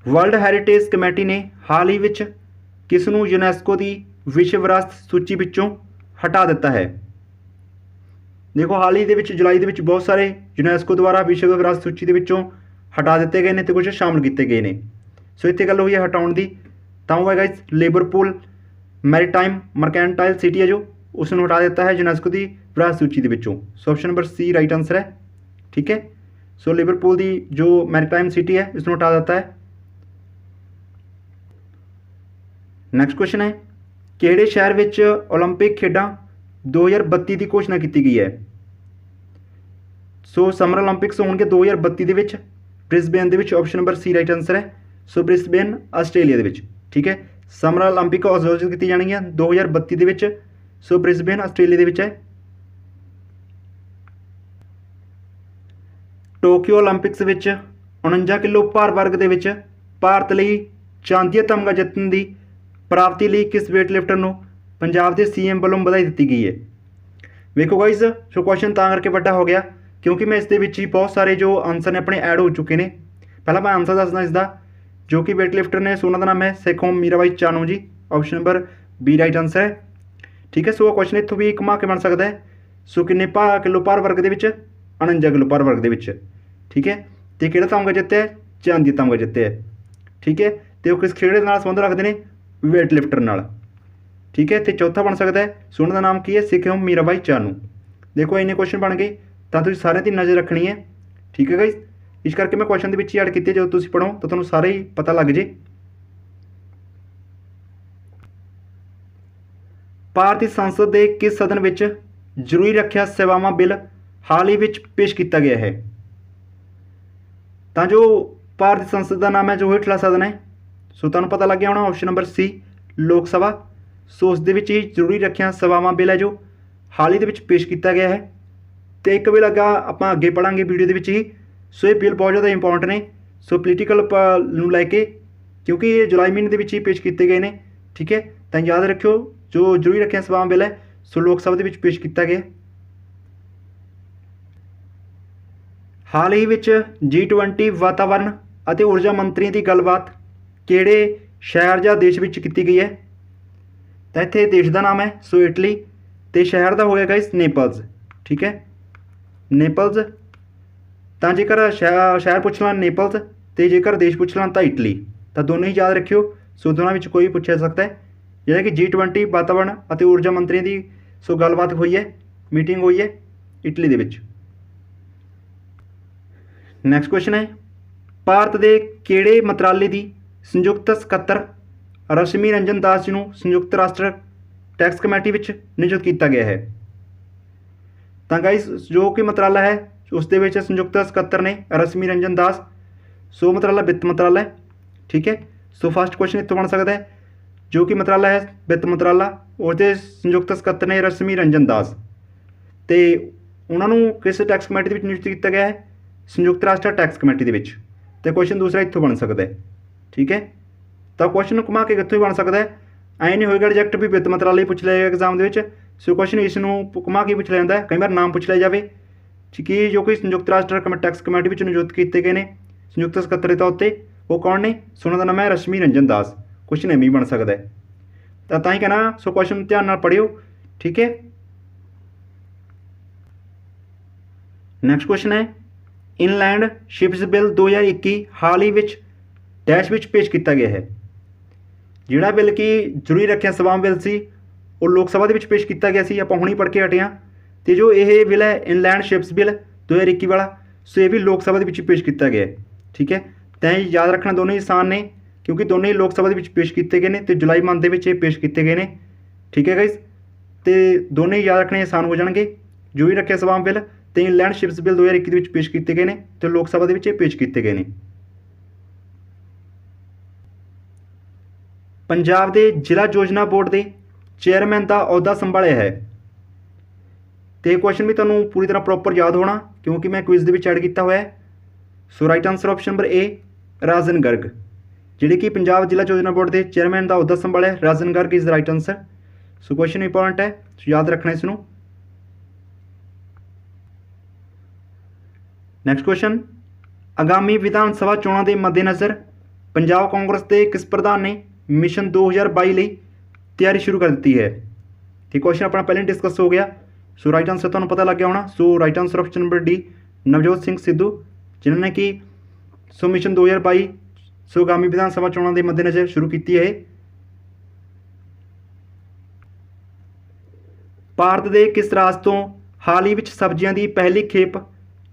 ਵਰਲਡ ਹੈਰੀਟੇਜ ਕਮੇਟੀ ਨੇ ਹਾਲ ਹੀ ਵਿੱਚ ਕਿਸ ਨੂੰ ਯੂਨੈਸਕੋ ਦੀ ਵਿਸ਼ਵ ਵਿਰਾਸਤ ਸੂਚੀ ਵਿੱਚੋਂ ਹਟਾ ਦਿੱਤਾ ਹੈ? ਦੇਖੋ ਹਾਲ ਹੀ ਦੇ ਵਿੱਚ ਜੁਲਾਈ ਦੇ ਵਿੱਚ ਬਹੁਤ ਸਾਰੇ ਯੂਨੈਸਕੋ ਦੁਆਰਾ ਵਿਸ਼ਵ ਵਿਰਾਸਤ ਸੂਚੀ ਦੇ ਵਿੱਚੋਂ ਹਟਾ ਦਿੱਤੇ ਗਏ ਨੇ ਤੇ ਕੁਝ ਸ਼ਾਮਲ ਕੀਤੇ ਗਏ ਨੇ। ਸੋ ਇੱਥੇ ਗੱਲ ਹੋਈ ਹੈ ਹਟਾਉਣ ਦੀ। ਤਾਂ ਉਹ ਹੈ ਗਾइस ਲਿਵਰਪੂਲ ਮੈਰੀਟਾਈਮ ਮਰਕੈਂਟਾइल ਸਿਟੀ है जो उसने हटा देता है यूनेस्को की विरासत सूची ਦੇ ਵਿੱਚੋਂ। So option number C right answer है। ठीक है, सो लिवरपूल की जो मैरीटाइम सिटी है इसमें हटा देता है। नैक्सट क्वेश्चन है किहड़े शहर विच ओलंपिक खेडां 2032 की घोषणा की गई है। सो समर ओलंपिक्स होंगे 2032 ਦੇ ਵਿੱਚ ब्रिस्बेन ਦੇ ਵਿੱਚ। Option number C right answer है। सो ब्रिस्बेन ਆਸਟ੍ਰੇਲੀਆ ਦੇ ਵਿੱਚ। ठीक है, ਸਮਰ ओलंपिक आयोजित की जाएगी 2032 ਦੇ ਵਿੱਚ। सो ब्रिस्बेन ਆਸਟ੍ਰੇਲੀਆ ਦੇ ਵਿੱਚ है। ਟੋਕੀਓ ओलंपिक्स ਵਿੱਚ 49 किलो ਭਾਰ ਵਰਗ ਦੇ ਵਿੱਚ ਭਾਰਤ ਲਈ ਚਾਂਦੀ ਦਾ ਤਮਗਾ ਜਿੱਤਣ ਦੀ ਪ੍ਰਾਪਤੀ ਲਈ ਕਿਸ ਵੇਟ ਲਿਫਟਰ ਨੂੰ ਪੰਜਾਬ ਦੇ ਸੀਐਮ ਵੱਲੋਂ ਵਧਾਈ ਦਿੱਤੀ ਗਈ ਹੈ। ਵੇਖੋ ਗਾइस, ਸੋ ਕੁਐਸਚਨ ਤਾਂ ਕਰਕੇ ਵੱਡਾ ਹੋ ਗਿਆ ਕਿਉਂਕਿ ਮੈਂ ਇਸ ਦੇ ਵਿੱਚ ਹੀ ਬਹੁਤ ਸਾਰੇ ਜੋ ਆਨਸਰ ਨੇ ਆਪਣੇ ਐਡ ਹੋ ਚੁੱਕੇ ਨੇ। ਪਹਿਲਾਂ ਮੈਂ ਆਨਸਰ ਦੱਸਦਾ ਇਸ ਦਾ, ਜੋ ਕਿ ਵੇਟ ਲਿਫਟਰ ਨੇ ਸੋ ਉਹਨਾਂ ਦਾ ਨਾਮ ਹੈ ਸੇਖੋਮ Mirabai Chanu ji. Option number B right answer है। ठीक है, सो क्वेश्चन इत्थों भी घुमा के बन सकता है। सो किन्ने किलो भार वर्ग ਦੇ ਵਿੱਚ 49 किलो भार वर्ग ਦੇ ਵਿੱਚ। ठीक है, तो किहड़ा तमगा जित्तिया है? चांदी दा तमगा जित्तिया है। ठीक है, तो किस खेड़े नाल संबंध रखते हैं? वेट लिफ्टर नाल। ठीक है, तो चौथा बन सकता है सो उन्हां दा नाम की है सिखोम मीराबाई चानू। देखो इन्ने क्वेश्चन बन गए तो तुसीं सारिਆਂ ਦੀ नज़र रखनी है। ठीक है गाइस, इस करके मैं क्वेश्चन के ऐड किए जो तुसीं पढ़ो तो तुहानूं सारे ही पता लग जे। ਭਾਰਤੀ ਸੰਸਦ ਦੇ किस सदन ਵਿੱਚ ਜ਼ਰੂਰੀ ਰੱਖਿਆ ਸੇਵਾਵਾਂ ਬਿੱਲ ਹਾਲ ਹੀ ਵਿੱਚ ਪੇਸ਼ ਕੀਤਾ ਗਿਆ ਹੈ। ਤਾਂ ਜੋ ਭਾਰਤੀ ਸੰਸਦ ਦਾ ਨਾਮ ਹੈ ਜੋ ਹੇਠਲਾ ਸਦਨ ਹੈ ਸੋ ਤੁਹਾਨੂੰ ਪਤਾ ਲੱਗ ਗਿਆ ਹੋਣਾ। ऑप्शन नंबर सी ਲੋਕ ਸਭਾ। ਸੋ ਉਸ ਦੇ ਵਿੱਚ ਹੀ ਜ਼ਰੂਰੀ ਰੱਖਿਆ ਸੇਵਾਵਾਂ ਬਿੱਲ ਹੈ ਜੋ ਹਾਲ ਹੀ ਦੇ ਵਿੱਚ ਪੇਸ਼ ਕੀਤਾ ਗਿਆ ਹੈ। ਤੇ ਇੱਕ ਬਿੱਲ ਅੱਗਾ ਆਪਾਂ ਅੱਗੇ ਪੜਾਂਗੇ ਵੀਡੀਓ ਦੇ ਵਿੱਚ ਹੀ। ਸੋ ਇਹ ਬਿੱਲ ਬਹੁਤ ਜ਼ਿਆਦਾ ਇੰਪੋਰਟੈਂਟ ਨੇ ਸੋ ਪੋਲੀਟੀਕਲ ਨੂੰ ਲੈ ਕੇ, ਕਿਉਂਕਿ ਇਹ ਜੁਲਾਈ ਮਹੀਨੇ ਦੇ ਵਿੱਚ ਹੀ ਪੇਸ਼ ਕੀਤੇ ਗਏ ਨੇ। ਠੀਕ ਹੈ, ਤਾਂ ਯਾਦ ਰੱਖਿਓ जो ਜ਼ਰੂਰੀ ਰੱਖਿਆ ਸੇਵਾਵਾਂ ਬਿੱਲ ਹੈ ਸੋ ਲੋਕ ਸਭਾ ਦੇ ਵਿੱਚ ਪੇਸ਼ ਕੀਤਾ ਗਿਆ। ਹਾਲ ਹੀ ਵਿੱਚ G20 ਵਾਤਾਵਰਣ ਅਤੇ ਊਰਜਾ ਮੰਤਰੀਆਂ ਦੀ ਗੱਲਬਾਤ ਕਿਹੜੇ ਸ਼ਹਿਰ ਜਾਂ ਦੇਸ਼ ਵਿੱਚ ਕੀਤੀ ਗਈ ਹੈ। ਤਾਂ ਇੱਥੇ ਦੇਸ਼ ਦਾ ਨਾਮ ਹੈ ਸੋ ਇਟਲੀ ਤੇ ਸ਼ਹਿਰ ਦਾ ਹੋਇਆ ਗਾइस ਨੇਪਲਜ਼। ਠੀਕ ਹੈ, ਨੇਪਲਜ਼। ਤਾਂ ਜੇਕਰ ਸ਼ਹਿਰ ਪੁੱਛ ਲਾਂ ਨੇਪਲਜ਼ ਤੇ ਜੇਕਰ ਦੇਸ਼ ਪੁੱਛ ਲਾਂ ਤਾਂ ਇਟਲੀ, ਤਾਂ ਦੋਨੋਂ ਹੀ ਯਾਦ ਰੱਖਿਓ। ਸੋ ਦੋਨਾਂ ਵਿੱਚ ਕੋਈ ਪੁੱਛਿਆ ਸਕਦਾ ਹੈ। ਜਿਹੜਾ ਕਿ G20 ਵਾਤਾਵਰਣ ਅਤੇ ਊਰਜਾ ਮੰਤਰੀਆਂ ਦੀ ਸੋ ਗੱਲਬਾਤ ਹੋਈ ਹੈ, ਮੀਟਿੰਗ ਹੋਈ ਹੈ ਇਟਲੀ ਦੇ ਵਿੱਚ। ਨੈਕਸਟ ਕੁਐਸਚਨ ਹੈ ਭਾਰਤ ਦੇ ਕਿਹੜੇ ਮੰਤਰਾਲੇ ਦੀ ਸੰਯੁਕਤ ਸਕੱਤਰ ਰਸ਼ਮੀ ਰੰਜਨ ਦਾਸ ਜੀ ਨੂੰ ਸੰਯੁਕਤ ਰਾਸ਼ਟਰ ਟੈਕਸ ਕਮੇਟੀ ਵਿੱਚ ਨਿਯੁਕਤ ਕੀਤਾ ਗਿਆ ਹੈ। ਤਾਂ ਗਾइस ਜੋ ਕਿ ਮੰਤਰਾਲਾ ਹੈ ਉਸ ਦੇ ਵਿੱਚ ਸੰਯੁਕਤ ਸਕੱਤਰ ਨੇ ਰਸ਼ਮੀ ਰੰਜਨ ਦਾਸ। ਸੋ ਮੰਤਰਾਲਾ ਵਿੱਤ ਮੰਤਰਾਲਾ ਹੈ। ਠੀਕ ਹੈ, ਸੋ ਫਸਟ ਕੁਐਸਚਨ ਇੱਥੋਂ ਬਣ ਸਕਦਾ ਹੈ ਜੋ ਕਿ ਮੰਤਰਾਲਾ ਹੈ ਵਿੱਤ ਮੰਤਰਾਲਾ, ਉਹਦੇ ਸੰਯੁਕਤ ਸਕੱਤਰ ਨੇ ਰਸ਼ਮੀ ਰੰਜਨ ਦਾਸ ਤੇ ਉਹਨਾਂ ਨੂੰ ਕਿਸ ਟੈਕਸ ਕਮੇਟੀ ਦੇ ਵਿੱਚ ਨਿਯੁਕਤ ਕੀਤਾ ਗਿਆ ਹੈ? ਸੰਯੁਕਤ ਰਾਸ਼ਟਰ ਟੈਕਸ ਕਮੇਟੀ ਦੇ ਵਿੱਚ। ਤੇ ਕੁਐਸਚਨ ਦੂਸਰਾ ਇੱਥੋਂ ਬਣ ਸਕਦਾ ਹੈ। ਠੀਕ ਹੈ, ਤਾਂ ਕੁਐਸਚਨ ਨੂੰ ਘੁਮਾ ਕੇ ਕਿੱਥੋਂ ਵੀ ਬਣ ਸਕਦਾ ਹੈ, ਐਂ ਨਹੀਂ ਹੋਏਗਾ ਰਿਜੈਕਟ ਵੀ ਵਿੱਤ ਮੰਤਰਾਲੇ ਹੀ ਪੁੱਛ ਲਿਆ ਜਾਏਗਾ ਐਗਜ਼ਾਮ ਦੇ ਵਿੱਚ। ਸੋ ਕੁਐਸਚਨ ਇਸ ਨੂੰ ਘੁਮਾ ਕੇ ਪੁੱਛ ਲਿਆ ਜਾਂਦਾ ਹੈ, ਕਈ ਵਾਰ ਨਾਮ ਪੁੱਛ ਲਿਆ ਜਾਵੇ ਕਿ ਜੋ ਕਿ ਸੰਯੁਕਤ ਰਾਸ਼ਟਰ ਟੈਕਸ ਕਮੇਟੀ ਵਿੱਚ ਨਿਯੁਕਤ ਕੀਤੇ ਗਏ ਨੇ ਸੰਯੁਕਤ ਸਕੱਤਰ ਦੇ ਤੌਰ 'ਤੇ, ਉਹ ਕੌਣ ਨੇ? ਸੋ ਉਹਨਾਂ ਦਾ ਨਾਮ ਹੈ ਰਸ਼ਮੀ ਰੰਜਨ ਦਾਸ। ਕੁਐਸਚਨ ਐਵੇਂ ਹੀ ਬਣ ਸਕਦਾ ਹੈ। ਤਾਂ ਹੀ ਕਹਿਣਾ ਸੋ ਕੁਐਸਚਨ ਧਿਆਨ ਨਾਲ ਪੜ੍ਹਿਓ। ਠੀਕ ਹੈ, ਨੈਕਸਟ ਕੁਐਸਚਨ ਹੈ ਇਨਲੈਂਡ ਸ਼ਿਪਸ ਬਿੱਲ 2021 ਹਾਲ ਹੀ ਵਿੱਚ ਡੈਸ਼ ਵਿੱਚ ਪੇਸ਼ ਕੀਤਾ ਗਿਆ ਹੈ। ਜਿਹੜਾ ਬਿੱਲ ਕਿ ਜ਼ਰੂਰੀ ਰੱਖਿਆ ਸੇਵਾਵਾਂ ਬਿੱਲ ਸੀ ਉਹ ਲੋਕ ਸਭਾ ਦੇ ਵਿੱਚ ਪੇਸ਼ ਕੀਤਾ ਗਿਆ ਸੀ, ਆਪਾਂ ਹੁਣੀ ਪੜ੍ਹ ਕੇ ਹਟੇ ਹਾਂ। ਅਤੇ ਜੋ ਇਹ ਬਿੱਲ ਹੈ ਇਨਲੈਂਡ ਸ਼ਿਪਸ ਬਿੱਲ 2021 ਵਾਲਾ ਸੋ ਇਹ ਵੀ ਲੋਕ ਸਭਾ ਦੇ ਵਿੱਚ ਪੇਸ਼ ਕੀਤਾ ਗਿਆ। ਠੀਕ ਹੈ, ਤਾਂ ਇਹ ਯਾਦ ਰੱਖਣਾ ਦੋਨੋਂ ਹੀ ਆਸਾਨ ਨੇ ਕਿਉਂਕਿ ਦੋਨੇ ਹੀ ਲੋਕ ਸਭਾ ਦੇ ਵਿੱਚ ਪੇਸ਼ ਕੀਤੇ ਗਏ ਨੇ ਅਤੇ ਜੁਲਾਈ ਮੰਥ ਦੇ ਵਿੱਚ ਇਹ ਪੇਸ਼ ਕੀਤੇ ਗਏ ਨੇ। ਠੀਕ ਹੈ ਗਾइस, ਅਤੇ ਦੋਨੇ ਹੀ ਯਾਦ ਰੱਖਣੇ ਆਸਾਨ ਹੋ ਜਾਣਗੇ। ਜੋ ਵੀ ਰੱਖਿਆ ਸੇਵਾਵਾਂ ਬਿੱਲ ਅਤੇ ਇਨਲੈਂਡ ਸ਼ਿਪਸ ਬਿੱਲ 2021 ਦੇ ਵਿੱਚ ਪੇਸ਼ ਕੀਤੇ ਗਏ ਨੇ ਅਤੇ ਲੋਕ ਸਭਾ ਦੇ ਵਿੱਚ ਇਹ ਪੇਸ਼ ਕੀਤੇ ਗਏ ਨੇ। ਪੰਜਾਬ ਦੇ ਜ਼ਿਲ੍ਹਾ ਯੋਜਨਾ ਬੋਰਡ ਦੇ ਚੇਅਰਮੈਨ ਦਾ ਅਹੁਦਾ ਸੰਭਾਲਿਆ ਹੈ। ਅਤੇ ਕੁਐਸਚਨ ਵੀ ਤੁਹਾਨੂੰ ਪੂਰੀ ਤਰ੍ਹਾਂ ਪ੍ਰੋਪਰ ਯਾਦ ਹੋਣਾ ਕਿਉਂਕਿ ਮੈਂ ਕੁਇਜ਼ ਦੇ ਵਿੱਚ ਐਡ ਕੀਤਾ ਹੋਇਆ ਹੈ। So right answer option number A Rajan Garg, ਜਿਹੜੇ ਕਿ ਪੰਜਾਬ ਜ਼ਿਲ੍ਹਾ ਯੋਜਨਾ ਬੋਰਡ ਦੇ ਚੇਅਰਮੈਨ ਦਾ ਅਹੁਦਾ ਸੰਭਾਲਿਆ। Rajan Garg is the right answer. So question important ਹੈ, ਸੋ ਯਾਦ ਰੱਖਣਾ ਇਸ ਨੂੰ। ਨੈਕਸਟ ਕੁਐਸਚਨ ਆਗਾਮੀ ਵਿਧਾਨ ਸਭਾ ਚੋਣਾਂ ਦੇ ਮੱਦੇਨਜ਼ਰ ਪੰਜਾਬ ਕਾਂਗਰਸ ਦੇ ਕਿਸ ਪ੍ਰਧਾਨ ਨੇ ਮਿਸ਼ਨ 2022 ਲਈ ਤਿਆਰੀ ਸ਼ੁਰੂ ਕਰ ਦਿੱਤੀ ਹੈ। ਤੇ ਕੁਐਸਚਨ ਆਪਣਾ ਪਹਿਲਾਂ ਡਿਸਕਸ ਹੋ ਗਿਆ। ਸੋ ਰਾਈਟ ਆਂਸਰ ਤੁਹਾਨੂੰ ਪਤਾ ਲੱਗ ਗਿਆ ਹੋਣਾ। ਸੋ right answer option number D Navjot Singh Sidhu, ਜਿਨ੍ਹਾਂ ਨੇ ਕਿ ਸੋ ਮਿਸ਼ਨ 2022 ਸੋ ਆਗਾਮੀ ਵਿਧਾਨ ਸਭਾ ਚੋਣਾਂ ਦੇ ਮੱਦੇਨਜ਼ਰ ਸ਼ੁਰੂ ਕੀਤੀ ਹੈ। ਭਾਰਤ ਦੇ ਕਿਸ ਰਾਜ ਤੋਂ ਹਾਲ ਹੀ ਵਿੱਚ ਸਬਜ਼ੀਆਂ ਦੀ ਪਹਿਲੀ ਖੇਪ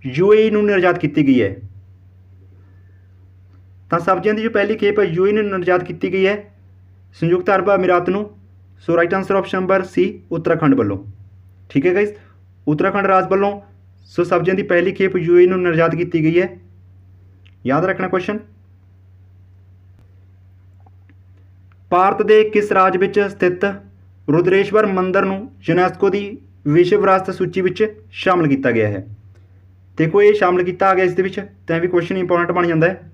ਯੂਏਈ ਨੂੰ ਨਿਰਯਾਤ ਕੀਤੀ ਗਈ ਹੈ? ਤਾਂ ਸਬਜ਼ੀਆਂ ਦੀ ਜੋ ਪਹਿਲੀ ਖੇਪ ਹੈ ਯੂਏਈ ਨੂੰ ਨਿਰਯਾਤ ਕੀਤੀ ਗਈ ਹੈ ਸੰਯੁਕਤ ਅਰਬ ਅਮੀਰਾਤ ਨੂੰ। So right answer option number C Uttarakhand ਵੱਲੋਂ। ਠੀਕ ਹੈ ਗਾਇਸ, ਉੱਤਰਾਖੰਡ ਰਾਜ ਵੱਲੋਂ ਸੋ ਸਬਜ਼ੀਆਂ ਦੀ ਪਹਿਲੀ ਖੇਪ ਯੂਏਈ ਨੂੰ ਨਿਰਯਾਤ ਕੀਤੀ ਗਈ ਹੈ। ਯਾਦ ਰੱਖਣਾ ਕੁਐਸਚਨ। ਭਾਰਤ ਦੇ ਕਿਸ ਰਾਜ ਵਿੱਚ ਸਥਿਤ ਰੁਦਰੇਸ਼ਵਰ ਮੰਦਿਰ ਨੂੰ ਯੂਨੈਸਕੋ ਦੀ ਵਿਸ਼ਵ ਵਿਰਾਸਤ ਸੂਚੀ ਵਿੱਚ ਸ਼ਾਮਲ ਕੀਤਾ ਗਿਆ ਹੈ? ਦੇਖੋ ਇਹ ਸ਼ਾਮਲ ਕੀਤਾ ਆ ਗਿਆ ਇਸ ਦੇ ਵਿੱਚ, ਤਾਂ ਵੀ ਕੁਐਸਚਨ ਇੰਪੋਰਟੈਂਟ ਬਣ ਜਾਂਦਾ ਹੈ।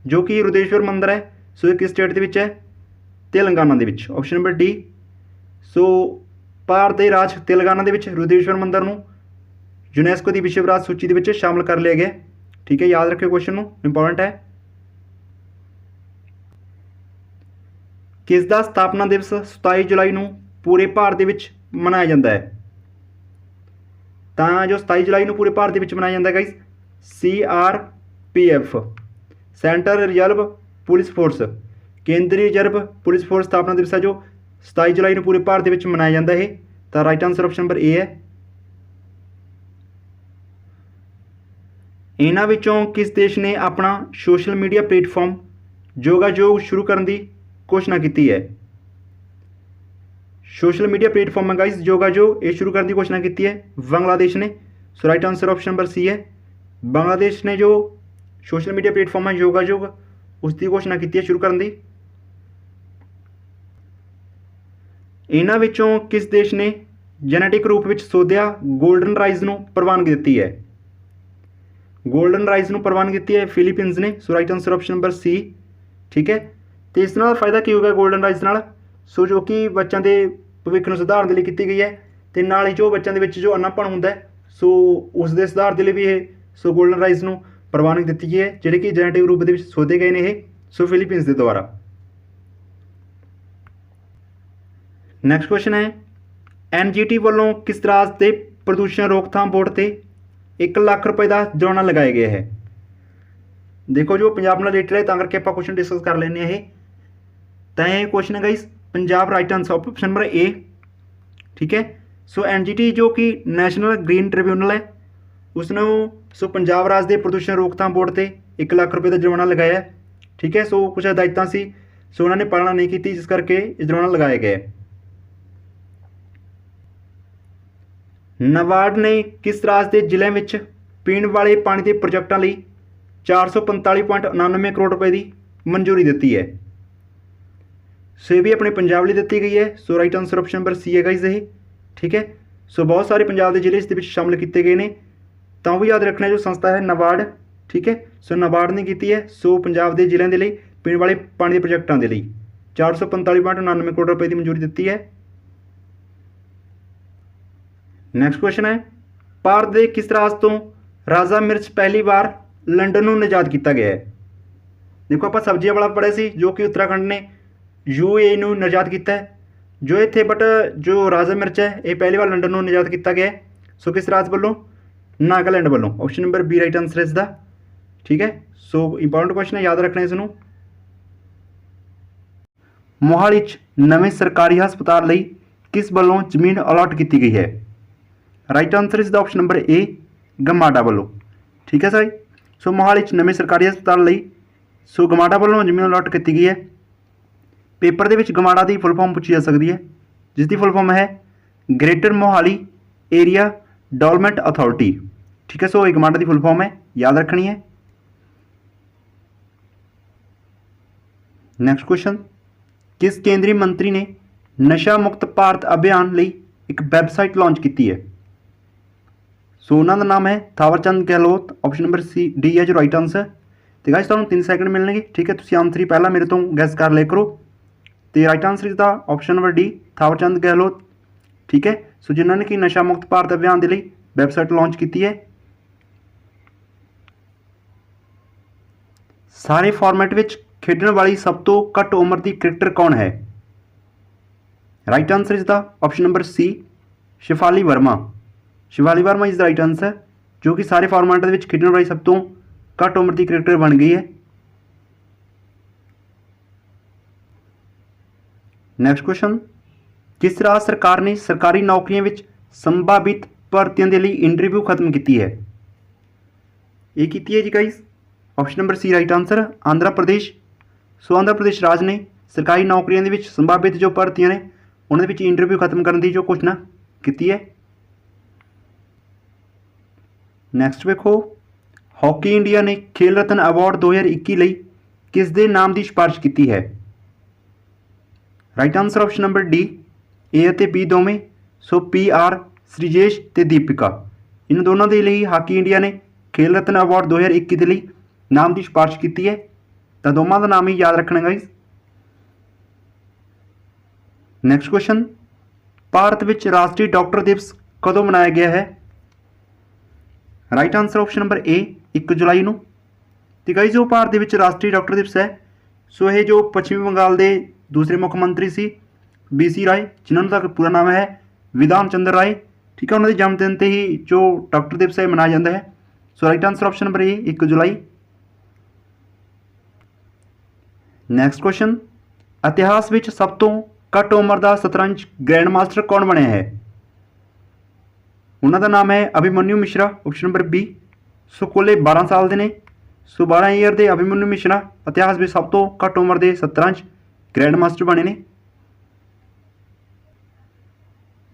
ਜੋ ਕਿ ਰੁਦਰੇਸ਼ਵਰ ਮੰਦਿਰ ਹੈ ਸੋ ਇਹ ਕਿਸ ਸਟੇਟ ਦੇ ਵਿੱਚ ਹੈ? ਤੇਲੰਗਾਨਾ ਦੇ ਵਿੱਚ। Option number D. So Bharat ਦੇ ਰਾਜ ਤੇਲੰਗਾਨਾ ਦੇ ਵਿੱਚ ਰੁਦਰੇਸ਼ਵਰ ਮੰਦਿਰ ਨੂੰ ਯੂਨੈਸਕੋ ਦੀ ਵਿਸ਼ਵ ਵਿਰਾਸਤ ਸੂਚੀ ਦੇ ਵਿੱਚ ਸ਼ਾਮਲ ਕਰ ਲਿਆ ਗਿਆ। ਠੀਕ ਹੈ, ਯਾਦ ਰੱਖਿਓ ਕੁਐਸਚਨ ਨੂੰ, ਇੰਪੋਰਟੈਂਟ ਹੈ। ਕਿਸ ਦਾ ਸਥਾਪਨਾ ਦਿਵਸ 27 ਜੁਲਾਈ ਨੂੰ ਪੂਰੇ ਭਾਰਤ ਦੇ ਵਿੱਚ ਮਨਾਇਆ ਜਾਂਦਾ ਹੈ? ਤਾਂ ਜੋ 27 ਜੁਲਾਈ ਨੂੰ ਪੂਰੇ ਭਾਰਤ ਦੇ ਵਿੱਚ ਮਨਾਇਆ ਜਾਂਦਾ ਹੈ guys, CRPF central reserve police force, ਕੇਂਦਰੀ ਰਿਜ਼ਰਵ ਪੁਲਿਸ ਫੋਰਸ ਸਥਾਪਨਾ ਦਿਵਸ ਹੈ ਜੋ 27 ਜੁਲਾਈ ਨੂੰ ਪੂਰੇ ਭਾਰਤ ਦੇ ਵਿੱਚ ਮਨਾਇਆ ਜਾਂਦਾ ਹੈ। ਤਾਂ right answer option number A ਹੈ। ਇਹਨਾਂ ਵਿੱਚੋਂ ਕਿਸ ਦੇਸ਼ ਨੇ ਆਪਣਾ ਸੋਸ਼ਲ ਮੀਡੀਆ ਪਲੇਟਫਾਰਮ ਯੋਗਾਯੋਗ ਸ਼ੁਰੂ ਕਰਨ ਦੀ ਘੋਸ਼ਣਾ ਕੀਤੀ ਹੈ? ਸੋਸ਼ਲ ਮੀਡੀਆ ਪਲੇਟਫਾਰਮ ਹੈ ਗਾइस ਯੋਗਾਯੋਗ, ਇਹ ਸ਼ੁਰੂ ਕਰਨ ਦੀ ਘੋਸ਼ਣਾ ਕੀਤੀ ਹੈ ਬੰਗਲਾदेश ने। So right answer option number C है। बांग्लादेश ने जो सोशल मीडिया प्लेटफॉर्म है योगायोग उसकी घोषणा की है शुरू करने की। इन्हां विचों किस देश ने जेनेटिक रूप में सोधिया गोल्डन राइस ਨੂੰ ਪ੍ਰਵਾਨਗੀ ਦਿੱਤੀ ਹੈ? गोल्डन राइस ਨੂੰ ਪ੍ਰਵਾਨਗੀ ਦਿੱਤੀ ਹੈ ਫਿਲੀਪੀਨਸ ਨੇ। So right answer option number C. ठीक है, तो इस ਨਾਲ फायदा की होगा गोल्डन राइस ਨਾਲ? सो जो कि बच्चों के भविख ਨੂੰ ਸੁਧਾਰਨ ਦੇ ਲਈ ਕੀਤੀ ਗਈ ਹੈ ਤੇ ਨਾਲ ਹੀ ਜੋ ਬੱਚਿਆਂ ਦੇ ਵਿੱਚ ਜੋ ਅੰਨਾਪਣ ਹੁੰਦਾ ਹੈ ਸੋ ਉਸ ਦੇ ਸੁਧਾਰ ਦੇ ਲਈ ਵੀ ਇਹ ਸੋ ਗੋਲਡਨ ਰਾਈਸ ਨੂੰ ਪ੍ਰਵਾਨਗੀ ਦਿੱਤੀ ਗਈ ਹੈ ਜਿਹੜੇ ਕਿ ਜੈਨੇਟਿਕ ਰੂਪ ਦੇ ਵਿੱਚ ਸੋਧੇ ਗਏ ਨੇ ਇਹ ਸੋ ਫਿਲੀਪੀਨਸ ਦੇ ਦੁਆਰਾ। ਨੈਕਸਟ ਕੁਐਸਚਨ ਹੈ NGT ਵੱਲੋਂ ਕਿਸ ਰਾਜ ਦੇ ਪ੍ਰਦੂਸ਼ਣ ਰੋਕਥਾਮ ਬੋਰਡ ਤੇ 1 ਲੱਖ ਰੁਪਏ ਦਾ ਜੁਰਮਾਨਾ ਲਗਾਇਆ ਗਿਆ ਹੈ? ਦੇਖੋ ਜੋ ਪੰਜਾਬ ਨਾਲ ਰਿਲੇਟਡ ਹੈ ਤਾਂ ਕਰਕੇ ਆਪਾਂ ਕੁਐਸਚਨ ਡਿਸਕਸ ਕਰ ਲੈਂਦੇ ਹਾਂ। ਇਹ ਤਾਂ ਇਹ ਕੁਐਸਚਨ ਹੈ guys Punjab right answer option number A. ठीक है, सो NGT जो कि नैशनल ग्रीन ट्रिब्यूनल है उसने सो पंजाब राज के प्रदूषण रोकथाम बोर्ड से 1 लाख रुपये का जुर्माना लगाया। ठीक है, सो कुछ हदायतां सी सो उन्होंने पालना नहीं की जिस करके जुर्माना लगाया गया। नाबार्ड ने किस राज के जिले में पीने वाले पानी के प्रोजेक्टों लिए 445.99 करोड़ रुपए की मंजूरी दी है? सो ये भी अपने पंजाब लिए दी गई है। So right answer option number C है गाइस ये। ठीक है, सो बहुत सारे पंजाब के जिले इस शामिल किए गए हैं। तो भी याद रखना जो संस्था है नाबार्ड। ठीक है, सो नाबार्ड ने की है सो पंजाब के जिलों के लिए पीने वाले पानी के प्रोजेक्टों के लिए 445.99 करोड़ रुपए की मंजूरी दी है। नैक्सट क्वेश्चन है भारत के किस राज तो राजा मिर्च पहली बार लंडन में निजात किया गया है? देखो आप सब्जियां वाला पढ़े सी जो कि उत्तराखंड ने UAE ਨੂੰ ਨਿਰਯਾਤ ਕੀਤਾ ਹੈ ਜੋ ਇੱਥੇ बट जो ਰਾਜਾ ਮਿਰਚ ਹੈ ਇਹ ਪਹਿਲੀ ਵਾਰ ਲੰਡਨ ਨੂੰ ਨਿਰਯਾਤ ਕੀਤਾ ਗਿਆ ਹੈ। ਸੋ ਕਿਸ ਰਾਜ ਵੱਲੋਂ? ਨਾਗਾਲੈਂਡ ਵੱਲੋਂ। Option number B right answer ਇਸ ਦਾ। ਠੀਕ ਹੈ, ਸੋ ਇੰਪੋਰਟੈਂਟ ਕੁਐਸਚਨ ਹੈ, ਯਾਦ ਰੱਖਣਾ ਇਸ ਨੂੰ। ਮੋਹਾਲੀ 'ਚ ਨਵੇਂ ਸਰਕਾਰੀ ਹਸਪਤਾਲ ਲਈ ਕਿਸ ਵੱਲੋਂ ਜ਼ਮੀਨ ਅਲਾਟ ਕੀਤੀ ਗਈ ਹੈ? ਰਾਈਟ ਆਂਸਰ ਇਸ ਦਾ ਆਪਸ਼ਨ ਨੰबर ए ਗਮਾਡਾ ਵੱਲੋਂ। ਠੀਕ ਹੈ ਸਰ, ਸੋ ਮੋਹਾਲੀ 'ਚ ਨਵੇਂ ਸਰਕਾਰੀ ਹਸਪਤਾਲ ਲਈ ਸੋ ਗਮਾਡਾ ਵੱਲੋਂ ਜ਼ਮੀਨ ਅਲਾਟ ਕੀਤੀ ਗਈ ਹੈ। पेपर के गमाड़ा की फुल फॉर्म पूछी जा सकती है जिसकी फुल फॉर्म है greater Mohali area development authority. ठीक है, सो ये गमाड़ा की फुल फॉर्म है, याद रखनी है। नैक्सट क्वेश्चन किस केंद्रीय मंत्री ने नशा मुक्त भारत अभियान लिए एक वैबसाइट लॉन्च की है? सो उन्होंने नाम है Thawarchand Gehlot. Option number C D है जो राइट आंसर। तो गाइस तुहानूं 3 सैकंड मिलणगे। ठीक है, तुसीं आंसर ही पहला मेरे तो गैस कर लिया करो। तो राइट आंसर इस दा option number D Thawarchand Gehlot. ठीक है, सो जिन्होंने कि नशा मुक्त भारत अभियान के लिए वैबसाइट लॉन्च की है। सारे फॉर्मेट में खेडण वाली सब तो घट उम्र की क्रिकेटर कौन है? राइट आंसर इस दा option number C Shafali Verma. Shafali Verma is the right answer जो कि सारे फॉर्मेट में खेडण वाली सब तो घट उम्र की क्रिकेटर बन गई है। नैक्सट क्वेश्चन किस राज सरकार ने सरकारी नौकरियों में संभावित भर्तियों के लिए इंटरव्यू खत्म की है? ये की है जी guys, option number C right answer Andhra Pradesh. So Andhra Pradesh राज ने सरकारी नौकरियों के संभावित जो भर्तियां ने उन्होंने इंटरव्यू खत्म करने की जो घोषणा की है। नैक्सट देखो, हॉकी इंडिया ने खेल रत्न अवार्ड 2021 ਲਈ किस दे नाम की सिफारिश की है? Right answer option number D A और बी दोवें। सो PR श्रीजेश ते दीपिका, इन दोनों के लिए हॉकी इंडिया ने खेल रत्न अवार्ड 2021 के लिए नाम की सिफारिश की है। तो दोनों का नाम ही याद रखना गाइस। नैक्सट क्वेश्चन, भारत में राष्ट्रीय डॉक्टर दिवस कदों मनाया गया है? Right answer option number A 1 जुलाई को। तो गाइस जो भारत में राष्ट्रीय डॉक्टर दिवस है सो ये जो पश्चिमी बंगाल के दूसरे मुख्यमंत्री सी BC राय, जिन्होंने का पूरा नाम है विधान चंद्र राय, ठीक है, उन्होंने जन्मदिन से ही जो डॉक्टर दिवस है मनाया जाता है। So right answer option number A 1 जुलाई। नैक्सट क्वेश्चन, इतिहास में सब तो घट उम्र का शतरंज ग्रैंड मास्टर कौन बनया है? उन्होंने नाम है Abhimanyu Mishra, option number B. So कुल 12 साल के ने। सो 12 ईयर के अभिमन्यु मिश्रा इतिहास में सब तो घट उम्र के शतरंज ग्रैंड मास्टर बने ने।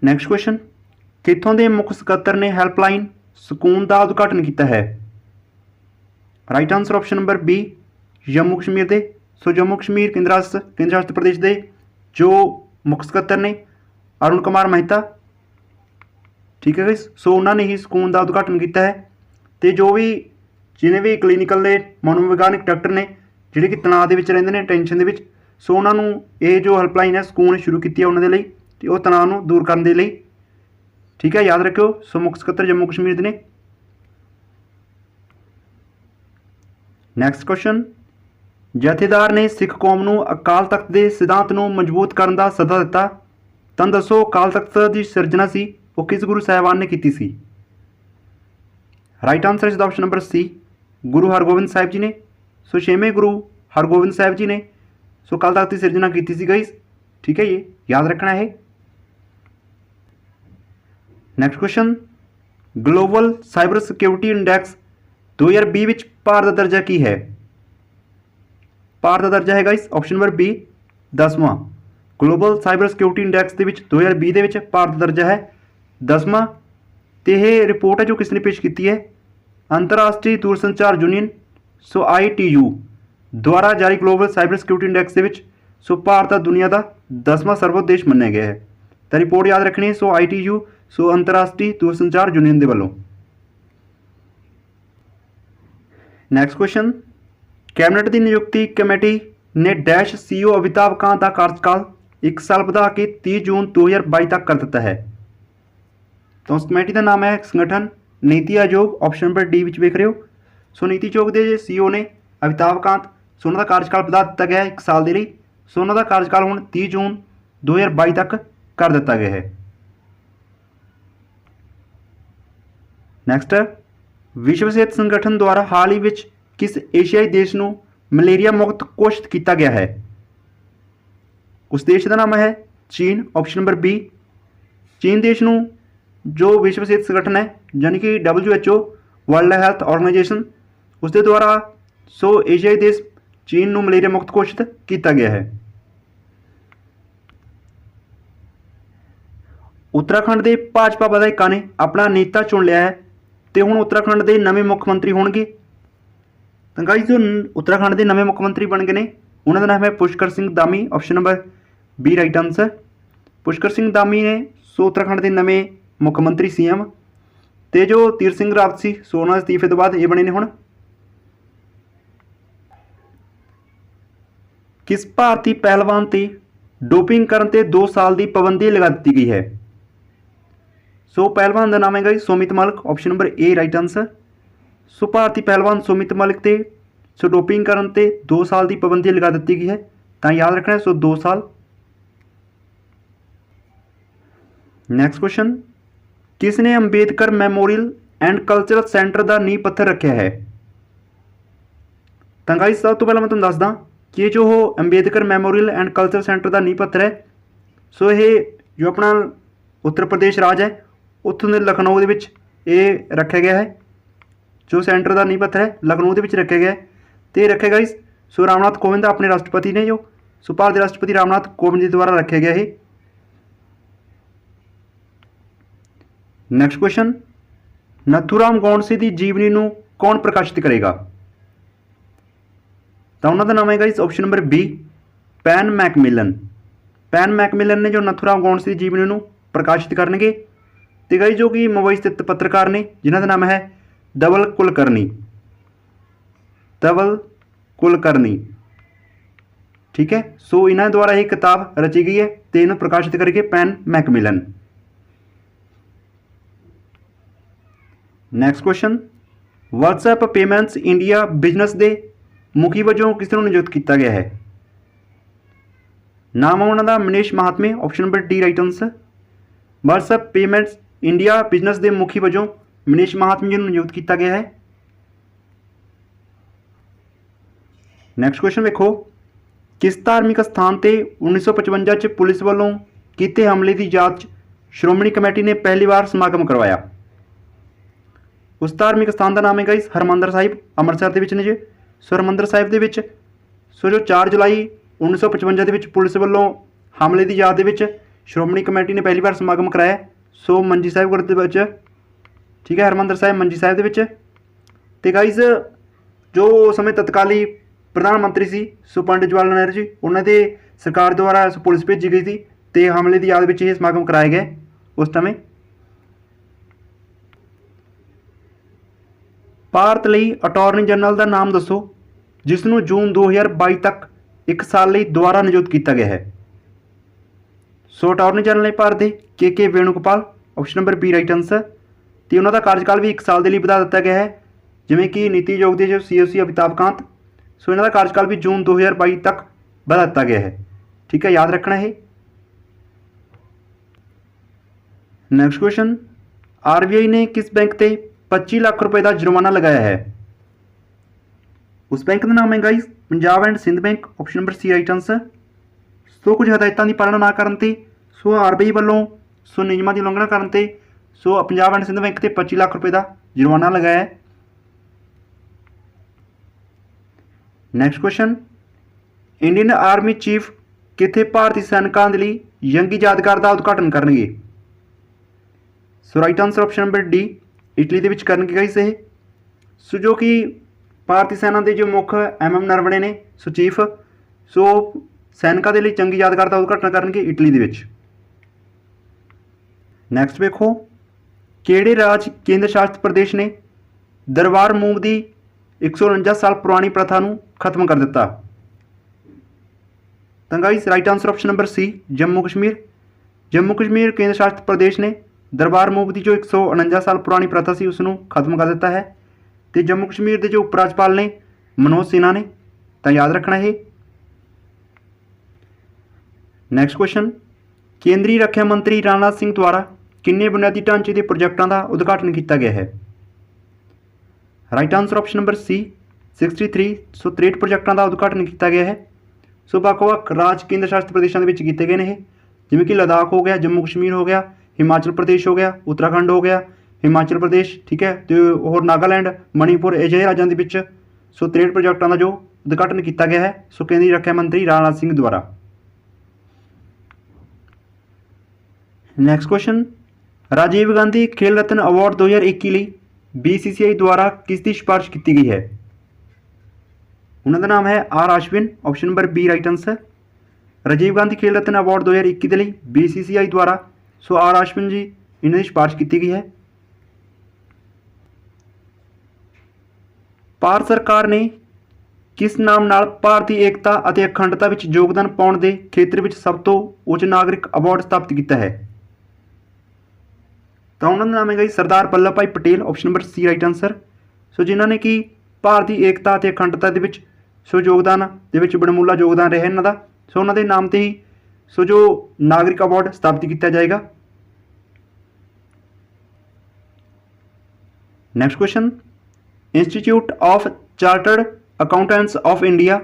नैक्सट क्वेश्चन, कितों के मुख्य सकत्तर ने हैल्पलाइन सकून का उद्घाटन किया है? Right answer option number B Jammu Kashmir के। सो जम्मू कश्मीर केंद्र शासित प्रदेश के जो मुख्य सकत्तर ने अरुण कुमार मेहता, ठीक है गाइस। सो उन्होंने ही सकून का उद्घाटन किया है। तो जो भी जिन्हें भी क्लीनिकल के मनोविज्ञानिक डॉक्टर ने जिहड़े कि तनाव के रहिंदे ने, टेंशन के, सो उन्होंने ये जो हैल्पलाइन है सकून शुरू की है उन्होंने लिए, तो तनाव को दूर करने के लिए, ठीक है, याद रखियो। सो मुख्य सकत्तर जम्मू कश्मीर के ने। नैक्सट क्वेश्चन, जथेदार ने सिख कौम को अकाल तख्त के सिद्धांत को मजबूत करने का सदा दिता, तो दसो अकाल तख्त की सिरजना सी वो किस गुरु साहिबान ने की सी? Right answer is option number C Guru Hargobind Sahib जी ने। सो 6वें गुरु हरगोबिंद साहिब जी ने सो अकाल तख्त की सिरजना की सी गाइस, ठीक है, ये याद रखना है। Next question, global cyber security index 2020 में भारत का दर्जा की है? भारत का दर्जा है गाइस ऑप्शन नंबर बी 10वां। ग्लोबल साइबर सिक्योरिटी इंडेक्स के 2020 के भारत का दर्जा है 10वां। तो यह रिपोर्ट है जो किसने पेश की है? अंतरराष्ट्रीय दूरसंचार यूनियन सो ITU द्वारा जारी ग्लोबल साइबर सिक्योरिटी इंडेक्स के सो भारत दुनिया का 10वां सर्वोच्च देश मन्या गया है। तो रिपोर्ट याद रखनी है। सो ITU सो अंतरराष्ट्रीय दूरसंचार यूनियन के वालों। नैक्सट क्वेश्चन, कैबिनेट की नियुक्ति कमेटी ने डैश CEO अमिताभ कांत का कार्यकाल 1 साल बढ़ा के 30 जून 2022 तक कर दिता है। तो उस कमेटी का नाम है संगठन NITI Aayog, option number D which देख रहे हो। सो नीति आयोग के CEO ने अमिताभ कांत, सो उन्होंने कार्यकाल बढ़ा दिता गया है 1 साल के लिए। सो उन्होंने कार्यकाल हुण 30 जून 2022 तक कर दिता गया है। नैक्सट, विश्व सेहत संगठन द्वारा हाल ही में किस एशियाई देश को मलेरिया मुक्त घोषित किया गया है? उस देश का नाम है चीन, ऑप्शन नंबर बी। चीन देश को जो विश्व सेहत संगठन है यानी कि WHO वर्ल्ड हेल्थ ऑर्गेनाइजेशन उसके द्वारा सो एशियाई देश चीन को मलेरिया मुक्त घोषित किया गया है। उत्तराखंड के भाजपा विधायकों ने अपना नेता चुन लिया है, तो हुण उत्तराखंड के नवे मुख्यमंत्री होंगे। तो गाइस जो उत्तराखंड के नवे मुख्यमंत्री बन गए हैं उन्होंने नाम है Pushkar Singh Dhami, option number B right answer. Pushkar Singh Dhami ने सो उत्तराखंड के नवे मुख्यमंत्री CM। तो जो तीरथ सिंह रावत सी सो उन्होंने इस्तीफे तो बाद ये बने ने हुण। किस भारतीय पहलवान ते डोपिंग करने ते 2 साल की पाबंदी लगा दी गई है? सो पहलवान का नाम है guys Sumit Malik, option number A right answer. So भारतीय पहलवान सुमित मलिक ते सो डोपिंग करने ते 2 साल की पाबंदी लगा दी गई है, तो याद रखना है। सो 2 साल। नैक्सट क्वेश्चन, किसने Ambedkar memorial and cultural centre का नींह पत्थर रखा है? तो गाइस सब तो पहले मैं तुम दसदा कि जो Ambedkar memorial and cultural centre का नींह पत्थर है सो ये जो अपना उत्तर प्रदेश राज है उत्थों के लखनऊ के विच ये रखा गया है, जो सेंटर का नींह पत्थर है लखनऊ के विच रखा गया है। तो ये रखे गाइस सो रामनाथ कोविंद अपने राष्ट्रपति ने, जो सो भारत के राष्ट्रपति रामनाथ कोविंद जी द्वारा रखे गया है। नैक्सट क्वेश्चन, नथुराम गोडसे की जीवनी नूं कौन प्रकाशित करेगा? तो उन्होंने नाम है guys option number B Pan Macmillan. Pan Macmillan ने जो नथुराम गोडसे की जीवनी नूं प्रकाशित करनगे। तो गाइस जो कि मुंबई स्थित पत्रकार ने जिन्हों का नाम है धवल कुलकर्णी, धवल कुलकर्णी, ठीक है। सो इन्होंने द्वारा एक किताब रची गई है तो इन्हें प्रकाशित करके pan Macmillan. Next question, WhatsApp payments India business के मुखी वजों किस नूं नियुक्त किया गया है? नाम है उन्होंने Manish Mahatme, option number D right answer. WhatsApp payments India business के मुखी वजों मनीष महात्मे जी नियुक्त किया गया है। नैक्सट क्वेश्चन देखो, किस धार्मिक स्थान से 1955 च पुलिस वालों किए हमले की जांच श्रोमणी कमेटी ने पहली बार समागम करवाया? उस धार्मिक स्थान का नाम है गाइस हरमंदर साहिब, अमृतसर के ने जी। सो हरमंदर साहिब के सो जो 4 जुलाई 1955 के पुलिस वालों हमले की याद के श्रोमणी कमेटी ने पहली बार समागम कराया। सो मंजी साहिब गुरुद्वारे, ठीक है, हरमंदर साहिब मंजी साहिब के। तो गाइस जो उस समय तत्काली प्रधानमंत्री सी सो पंडित जवाहर नेहरू जी, उन्होंने सरकार द्वारा पुलिस भेजी गई थी तो हमले की याद में यह समागम कराया गया उस समय। भारत लई अटॉर्नी जनरल का नाम दसो जिसनों जून 2022 तक 1 साल लई दोबारा नियुक्त किया गया है? सो अटॉर्नी जनरल ने भारत के Venugopal, option number B right answer. तो उन्होंने कार्यकाल भी 1 साल के लिए बढ़ा दिता गया है, जिमें कि नीति आयोग के जो COC अमिताभ कांत, सो इन्हों का कार्यकाल भी जून 2022 तक बढ़ा दिता गया है, ठीक है, याद रखना है। नैक्सट क्वेश्चन, RBI ने किस बैंक से 25 लाख रुपए का जुर्माना लगाया है? उस बैंक का नाम है guys Punjab and Sind bank, option number C right answer. So कुछ हदायतों की पालना ना करने सो RBI वालों सो नियमों की उलंघना करने सो पंजाब एंड सिंध बैंक से 25 लाख रुपए का जुर्माना लगाया है। Next question, Indian army chief कितने भारतीय सैनिकों के लिए यंग यादगार का उद्घाटन करेंगे? So right answer option number D Italy के करनगे गाइस ये। सो जो कि भारतीय सेना के जो मुख्य MM नरवणे ने सो चीफ सो सैनिकों के लिए चंगी यादगार का उद्घाटन करेंगे इटली के। नैक्सट देखो, किहड़े राज केंद्र शासित प्रदेश ने दरबार मूव की 149 साल पुरानी प्रथा नूं खत्म कर दिता? तो guys right answer option number C Jammu Kashmir. Jammu Kashmir केंद्र शासित प्रदेश ने दरबार मूव की जो 149 साल पुरानी प्रथा सी उसनूं खत्म कर दिता है। तो जम्मू कश्मीर के जो उपराज्यपाल ने मनोज सिन्हा ने, तो याद रखना है। नैक्सट क्वेश्चन, केंद्रीय रक्षा मंत्री राजनाथ सिंह द्वारा किन्ने बुनियादी ढांचे के प्रोजेक्टों का उद्घाटन किया गया है? Right answer option number C 63 so 63 प्रोजेक्टों का उद्घाटन किया गया है। सो ਵੱਖ-ਵੱਖ राज केंद्र शासित प्रदेशों के किए गए हैं, जिमें कि लद्दाख हो गया, जम्मू कश्मीर हो गया, हिमाचल प्रदेश हो गया, उत्तराखंड हो गया, हिमाचल प्रदेश, ठीक है, तो और नागालैंड, मणिपुर, अजिहे राज्यों के विच सो 63 प्रोजेक्टों का जो उद्घाटन किया गया है सो केंद्रीय रक्षा मंत्री राजनाथ सिंह द्वारा। Next question, Rajiv Gandhi Khel Ratna award 2021 लिए BCCI द्वारा किसकी सिफारिश की गई है? उन्होंने नाम है R Ashwin, option number B right answer. Rajiv Gandhi Khel Ratna award 2021 के लिए BCCI द्वारा सो R अश्विन जी इन्होंने सिफारिश की गई है। भारत सरकार ने किस नाम नाल भारतीय एकता और अखंडता में योगदान पाने के खेत्र में सब तो उच्च नागरिक अवार्ड स्थापित किया है? तो उन्होंने नाम है Sardar Vallabh Bhai Patel, option number C right answer. So जिन्होंने कि भारतीय एकता और अखंडता के सो योगदान के बड़मूला योगदान रहा इन्हों का, सो उन्होंने नाम से ही सो जो नागरिक अवार्ड स्थापित किया जाएगा। Next question, institute of chartered accountants of India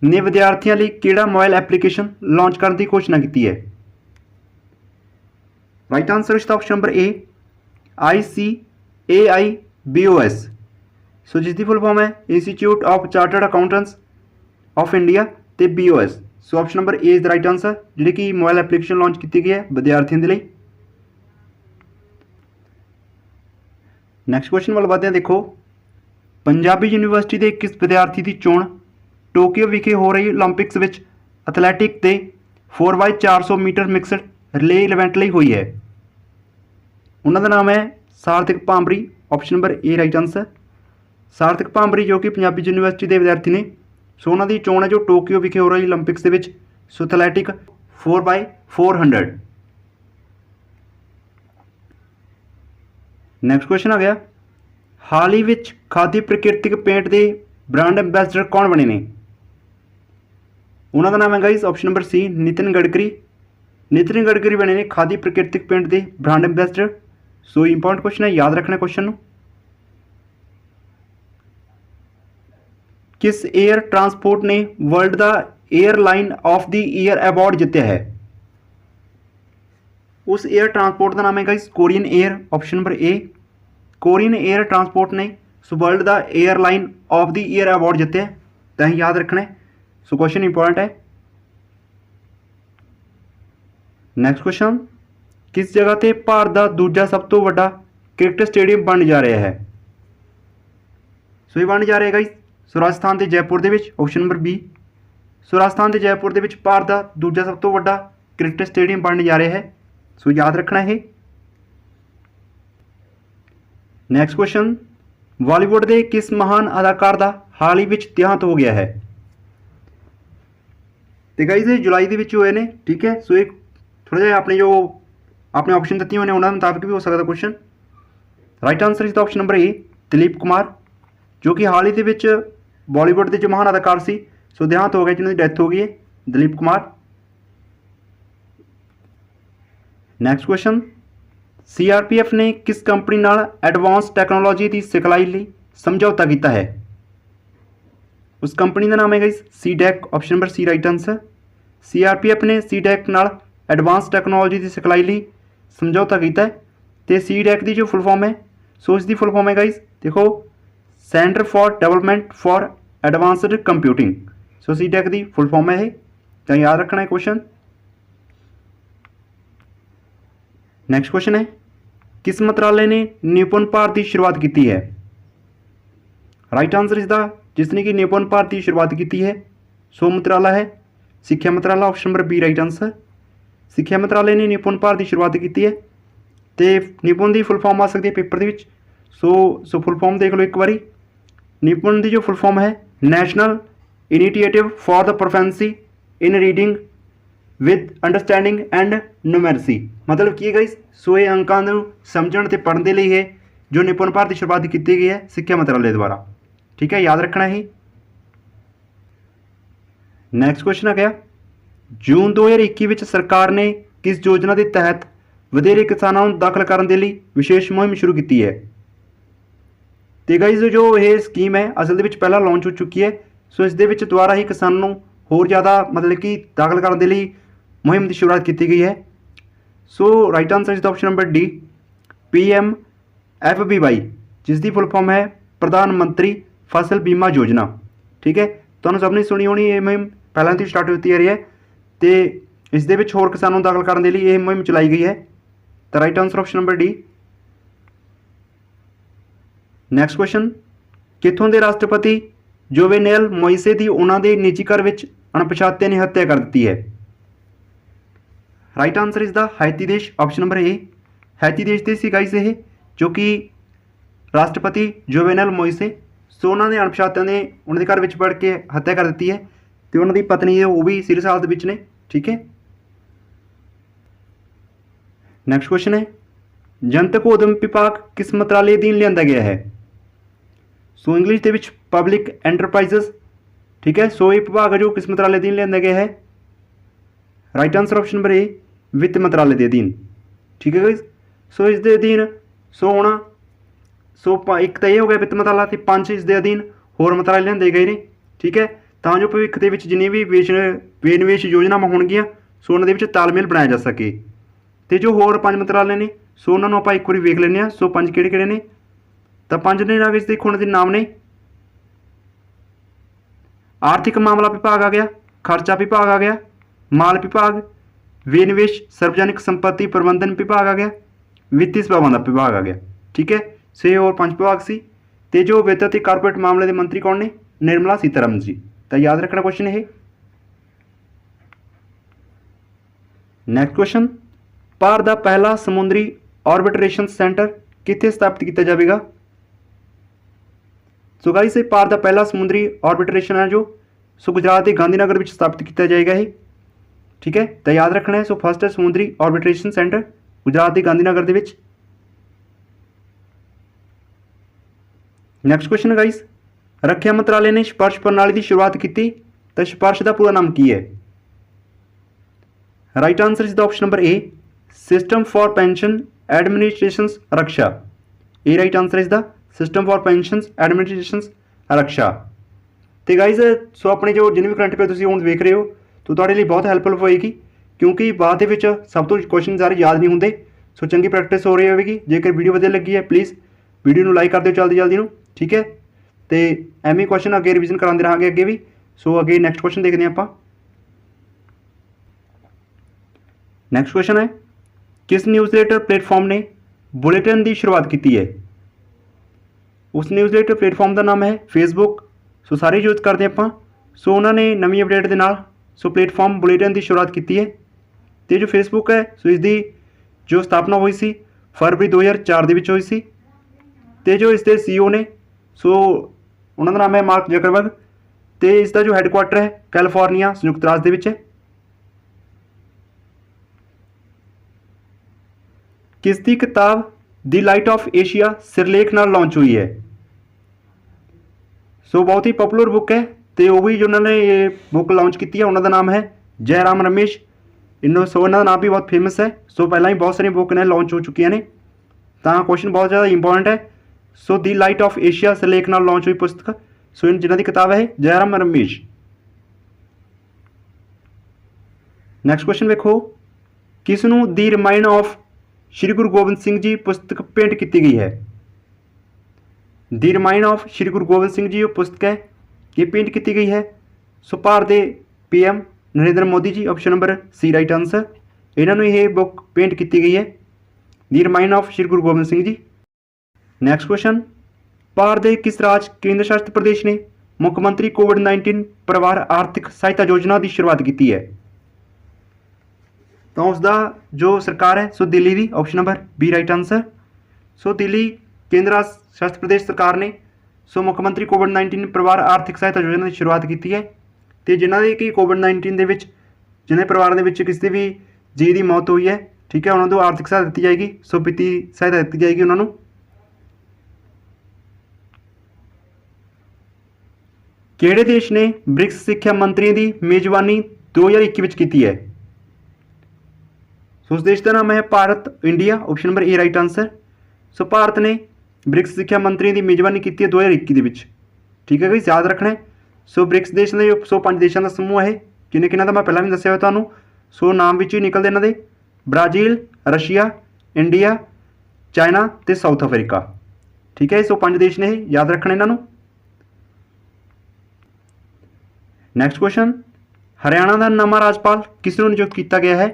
ने विद्यार्थियों लिए किहड़ा मोबाइल एप्लीकेशन लॉन्च करने की घोषणा की है? राइट आंसर इसका option number A ICAIBOS। So जिसकी फुल फॉर्म है institute of chartered accountants of India ਤੇ BOS। So option number A is the right answer जी कि मोबाइल एप्लीकेशन लॉन्च की गई है विद्यार्थियों के लिए। नैक्सट क्वेश्चन वाल बढ़ते हैं। देखो पंजाबी यूनिवर्सिटी के किस विद्यार्थी की चोण टोक्यो विखे हो रही ओलंपिक्स विच एथलैटिक के 4x400 metre mixed relay event ਲਈ हुई है। उन्होंने नाम है सार्थक Bhambri. Option number A right answer सार्थक भांबरी जो कि पंजाबी यूनिवर्सिटी के विद्यार्थी ने। सो उन्होंने चोण है जो टोक्यो विखे हो रही ओलंपिक्स के सो एथलैटिक 4x400। नैक्सट क्वेश्चन आ गया हाल ही विच खादी प्राकृतिक पेंट के ब्रांड एंबैसडर कौन बने ने। उन्होंने नाम है guys option number C Nitin Gadkari. Nitin Gadkari बने ने खादी प्राकृतिक पेंट के brand ambassador. So important question है याद रखना क्वेश्चन। किस एयर ट्रांसपोर्ट ने world the airline of the year award जीत्या है। उस एयर ट्रांसपोर्ट का नाम है guys Korean Air. Option number A Korean Air transport ने world the airline of the year award जीत्या है तो याद रखना है। सो क्वेश्चन इंपॉर्टेंट है। नैक्सट क्वेश्चन किस जगह पर भारत का दूजा सब तो बड़ा क्रिकेट स्टेडियम बन जा रहा है। सो ये बन जा रहा है गाइस सो राजस्थान के जयपुर के। ऑप्शन नंबर बी सो राजस्थान के जयपुर के भारत का दूजा सब तो बड़ा क्रिकेट स्टेडियम बनने जा रहा है। सो याद रखना है। नैक्सट क्वेश्चन बॉलीवुड के किस महान अदाकार का हाल ही में देहांत हो गया है। तो गाइस ये जुलाई के हुए ने ठीक है। सो एक थोड़ा जिहा अपने जो आपने ऑप्शन दिए होने उन्होंने मुताबिक भी हो सकता question. Right answer is the option number ए दिलीप कुमार जो कि हाल ही के बॉलीवुड के जो महान अदाकार से सो देहांत हो गया जिन्होंने डेथ हो गई है Dilip Kumar. Next question CRPF ने किस कंपनी नाल एडवांस टैक्नोलॉजी की सिखलाई लिए समझौता किया है। उस कंपनी का नाम है guys CDEC। Option number C right answer CRPF ने CDEC नाल एडवांस टैक्नोलॉजी की सिखलाई लिए समझौता किया है। तो CDEC की जो फुल फॉर्म है सो इसकी फुल फॉर्म है गाइस देखो centre for development for advanced computing. So CDEC की फुल फॉर्म है तो याद रखना है क्वेश्चन। नैक्सट क्वेश्चन है किस मंत्रालय ने निपुण भारत की शुरुआत की है। राइट आंसर इज द जिसने कि निपुण भारत की शुरुआत की है सो मंत्रालय है सिक्ख्या मंत्रालय। Option number B right answer सिक्ख्या मंत्रालय ने निपुण भारत की शुरुआत की है। तो निपुण की फुल फॉर्म आ सकती है पेपर के सो फुल फॉर्म देख लो एक बारी। निपुण की जो फुल फॉर्म है national initiative for the proficiency in reading with understanding and numeracy. मतलब की गई सो ये अंकों को समझण ते पढ़ने के लिए है जो निपुण भारत की शुरुआत की गई है सिक्ख्या मंत्रालय द्वारा। ठीक है याद रखना ही। नैक्सट क्वेश्चन आ गया जून 2021 में सरकार ने किस योजना के तहत वधेरे किसानों को दाखिल करने के लिए विशेष मुहिम शुरू की है। तो गाइस जो ये स्कीम है असल में पहला लॉन्च हो चुकी है। सो इस द्वारा ही किसानों होर ज़्यादा मतलब कि दाखिल करने के लिए मुहिम की शुरुआत की गई है। So right answer is the option number D PMFBY जिसकी फुल फॉर्म है प्रधानमंत्री फसल बीमा योजना। ठीक है तो सबने सुनी होनी ये मुहिम पहले तो स्टार्ट होती आ रही है तो इस होर किसानों दाखिल करने के लिए यह मुहिम चलाई गई है। तो right answer option number D. Next question कितों के राष्ट्रपति जोवेनेल मोइसे की उन्होंने निजी घर में अणपछाते ने हत्या कर दी है। Right answer is the Haiti देश। ऑप्शन नंबर ए हैती देश के सी गाइस ये जो कि राष्ट्रपति जोवेनेल मोइसे सो उन्होंने अणपछातियों ने उन्होंने घर में बढ़ के हत्या कर दी है तो उन्होंने पत्नी वो भी सीरियस हालत ने। ठीक है नैक्सट क्वेश्चन है जनतक उद्यम विभाग किस मंत्रालय अधीन लिया गया है। सो इंग्लिश के पब्लिक एंटरप्राइजेस। ठीक है सो ये विभाग है जो किस मंत्रालय अधीन लिया गया है। राइट आंसर ऑप्शन नंबर ए वित्त मंत्रालय के अधीन। ठीक है गाइस सो इस अधीन सो होना सो एक तो यह हो गया वित्त मंत्रालय तो 5 इस अधीन होर मंत्रालय लिया गए हैं। ठीक है तो जो भविख के जिन्नी भी विनिवेश योजनावां होणगियां सो उन्हां दे विच तालमेल बनाया जा सके। ਤੇ ਜੋ ਹੋਰ 5 ਮੰਤਰਾਲੇ ਨੇ ਸੋ ਉਹਨਾਂ ਨੂੰ ਆਪਾਂ ਇੱਕ ਵਾਰੀ ਵੇਖ ਲੈਂਦੇ ਹਾਂ। ਸੋ 5 ਕਿਹੜੇ ਨੇ? ਤਾਂ 5 ਦੇ ਨਾਲ ਵਿੱਚ ਦੇਖੋ ਉਹਨਾਂ ਦੇ ਨਾਮ ਨੇ। ਆਰਥਿਕ ਮਾਮਲਾ ਵਿਭਾਗ ਆ ਗਿਆ, ਖਰਚਾ ਵਿਭਾਗ ਆ ਗਿਆ, ਮਾਲ ਵਿਭਾਗ, ਵਿਨਿਵੇश सार्वजनिक संपत्ति प्रबंधन विभाग आ गया, वित्तीय सेवावां दा विभाग आ गया। ठीक है, सो ये और 5 विभाग सी। ते जो वित्त ते कारपोरेट मामले के मंत्री कौन ने? निर्मला सीतारमन जी। तो याद रखना क्वेश्चन है। नैक्सट क्वेश्चन, भारत का पहला समुद्री ऑर्बिट्रेशन सेंटर कित्थे स्थापित किया जाएगा? सो गाइस भारत का पहला समुद्री ऑर्बिट्रेशन है जो सो गुजरात के गांधीनगर में स्थापित किया जाएगा ये। ठीक है, तो याद रखना है। सो फर्स्ट है समुद्री ऑर्बिट्रेशन सेंटर गुजरात के गांधीनगर के विच। नैक्सट क्वेश्चन गाइस, रक्षा मंत्रालय ने स्पर्श प्रणाली की शुरुआत की, तो स्पर्श का पूरा नाम की है? Right answer is the option number A, system for pension administration Raksha. A right answer is the system for pension administration Raksha. तो गाइज सो अपने जो जिन्हें भी करंट अफेयर तुसीं हुण देख रहे हो तो तुहाडे लई बहुत हैल्पफुल होएगी, क्योंकि बाद दे विच सब तो क्वेश्चन सारे याद नहीं होंदे। सो चंगी प्रैक्टिस हो रही होगी। जेकर वीडियो वधिया लगी है प्लीज़ वीडियो नूं लाइक कर दिओ जल्दी जल्दी नूं। ठीक है, तो एवें क्वेश्चन अगे रिविजन करांदे रहांगे अगे भी। सो अगे नैक्सट क्वेश्चन देखते हैं आपां। नैक्सट क्वेश्चन है, किस न्यूज़लैटर प्लेटफॉर्म ने बुलेटिन की शुरुआत की है? उस न्यूज़लैटर प्लेटफॉर्म का नाम है फेसबुक। सो सारे यूज करते हैं आपां। सो उन्होंने नवीं अपडेट के नाल सो प्लेटफॉर्म बुलेटिन की शुरुआत की है। तो जो फेसबुक है सो इसकी जो स्थापना हुई सी फरवरी 2004 के हुई सी। तो जो इसके CEO ने सो उन्होंने नाम है मार्क जकरबर्ग। तो इसका जो हैडकुआटर है कैलिफोर्निया संयुक्त राष्ट्र के है। किसकी किताब दी लाइट ऑफ एशिया सिरलेख नाल लॉन्च हुई है? सो बहुत ही पॉपुलर बुक है। तो वो भी जो उन्होंने ये बुक लॉन्च की है उन्होंने नाम है जयराम रमेश। सो इन्हों का नाम भी बहुत फेमस है। सो पहला ही बहुत सारी बुक ने लॉन्च हो चुकी ने। तो क्वेश्चन बहुत ज़्यादा इंपॉर्टेंट है। सो दी लाइट ऑफ एशिया सिरलेख नाल लॉन्च हुई पुस्तक सो जिन्हों की किताब है जयराम रमेश। नैक्सट क्वेश्चन देखो, किसनू दी रामायण ऑफ श्री गुरु गोबिंद सिंह जी पुस्तक भेंट की गई है? दी रामायण ऑफ श्री गुरु गोबिंद सिंह जी जो पुस्तक है ये भेंट की गई है। सो भारत के PM Narendra Modi ji, option number C right answer. इन्होंने ये बुक भेंट की गई है दी Ramayan of Shri Guru Gobind Singh ji. Next question, Bharat के किस राज्य केंद्र शासित प्रदेश ने मुख्यमंत्री कोविड-19 परिवार आर्थिक सहायता योजना की शुरुआत की है? तो उसका जो सरकार है सो दिल्ली की, option number B right answer. So Delhi केंद्र शासित प्रदेश सरकार ने सो मुख्यमंत्री कोविड-19 परिवार आर्थिक सहायता योजना की शुरुआत की है। तो जिन्होंने कि कोविड-19 के जिन्हें परिवार के किसी भी जी की मौत हुई है, ठीक है, उन्होंने आर्थिक सहायता दी जाएगी। सो वित्तीय सहायता दी जाएगी उन्होंने। किहड़े देश ने ब्रिक्स सिक्ख्या मंत्रियों की मेजबानी 2021 की है? सो उस देश का नाम है Bharat, India, option number A right answer. So Bharat ने ब्रिक्स सिक्ख्या मंत्रियों की मेजबानी की है 2021 के। ठीक है, याद रखना है। सो ब्रिक्स देश ने सो 5 देशों का समूह है जिन्हें किन्हों का मैं पहला भी दसिया हुआ तुहानूं। सो नाम भी निकलते इन्हों के ब्राजील, रशिया, इंडिया, चाइना तो साउथ अफ्रीका। ठीक है, सो 5 देश ने याद रखना इन्हों। नैक्सट क्वेश्चन, हरियाणा का नवा राज्यपाल किसनूं नियुक्त किया गया है?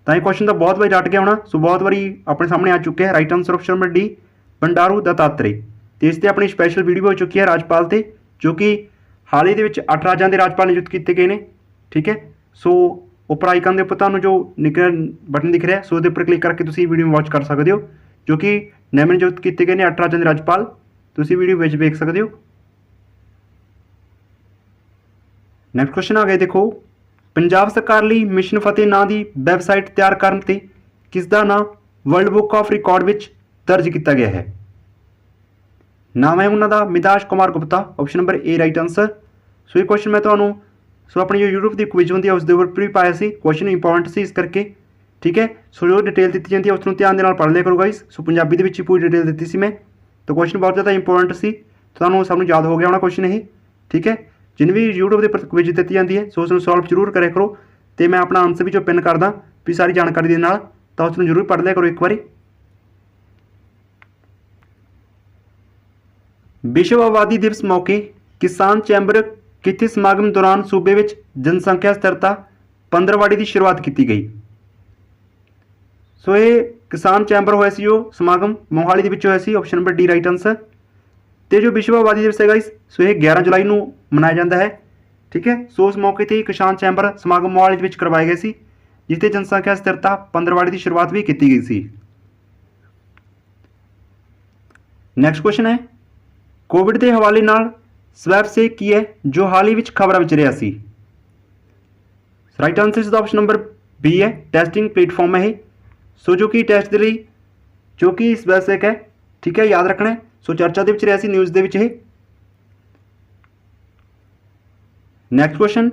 तो ये क्वेश्चन तो बहुत बार रट गया होना। सो बहुत बारी अपने सामने आ चुके हैं। Right answer option number D Bandaru Dattatreya. तो इस पर अपनी स्पैशल वीडियो हो चुकी है राज्यपाल से, जो कि हाल ही के 8 राज्यों के राज्यपाल नियुक्त किए गए हैं। ठीक है, सो उपर आइकन के उपर तुहानूं जो निकल बटन दिख रहा है सो उपर क्लिक करके तुसीं वीडियो वॉच कर सकते हो, जो कि नवे नियुक्त किए गए हैं 8 राज्यों के राज्यपाल। तुसीं वीडियो में देख सकते हो। नैक्सट क्वेश्चन आ गए देखो, पंजाब सरकार लिए मिशन फतेह नां की वैबसाइट तैयार करने ते किसका नाम वर्ल्ड बुक ऑफ रिकॉर्ड में दर्ज किया गया है? नाम है उन्होंने Mitash Kumar Gupta, option number A right answer. So ये क्वेश्चन मैं तुम्हें सो अपनी जो यूट्यूब की क्विज होंगी उसके उपर भी पाया से क्वेश्चन इंपॉर्टेंट से इस करके। ठीक है, सो जो डिटेल दी जाती है उसको ध्यान के पढ़ लिया करो गाइस। सो पंजाबी के पूरी डिटेल दी सी मैं, तो क्वेश्चन बहुत ज़्यादा इंपॉर्टेंट सी, तो सबको याद हो गया होना क्वेश्चन ये। ठीक है, जिन्हें भी यूट्यूब के क्विज दी जाती है सो उसमें सॉल्व जरूर करे करो। तो मैं अपना आंसर भी जो पिन करदा भी सारी जानकारी दे नाल, तां उसनूं जरूर पढ़ लिया करो एक बारी। विश्व आबादी दिवस मौके किसान चैंबर किथे समागम दौरान सूबे विच जनसंख्या स्थिरता पंद्रवाड़ी की शुरुआत की गई। सो ये किसान चैंबर होया सी जो समागम मोहाली दे विच होया सी, option number D right answer. तो जो विश्व आबादी दिवस है गाइस, सो ये 11 जुलाई को मनाया जाता है, ठीक है। सो उस मौके पर किसान चैंबर समागम मोहाली विच करवाए गए सी, जिससे जनसंख्या स्थिरता पंद्रवाड़ी की शुरुआत भी की गई सी। नैक्सट क्वेश्चन है, कोविड के हवाले नाल स्वैप से की है जो हाल ही में खबरों में रहा सी। राइट आंसर इसका ऑप्शन नंबर बी है, टैसटिंग प्लेटफॉर्म है। सो जो कि टैस्ट के लिए जो कि स्वैपसेक है, ठीक है, याद रखना है। सो चर्चा के रहा सी न्यूज़ के। नैक्सट क्वेश्चन,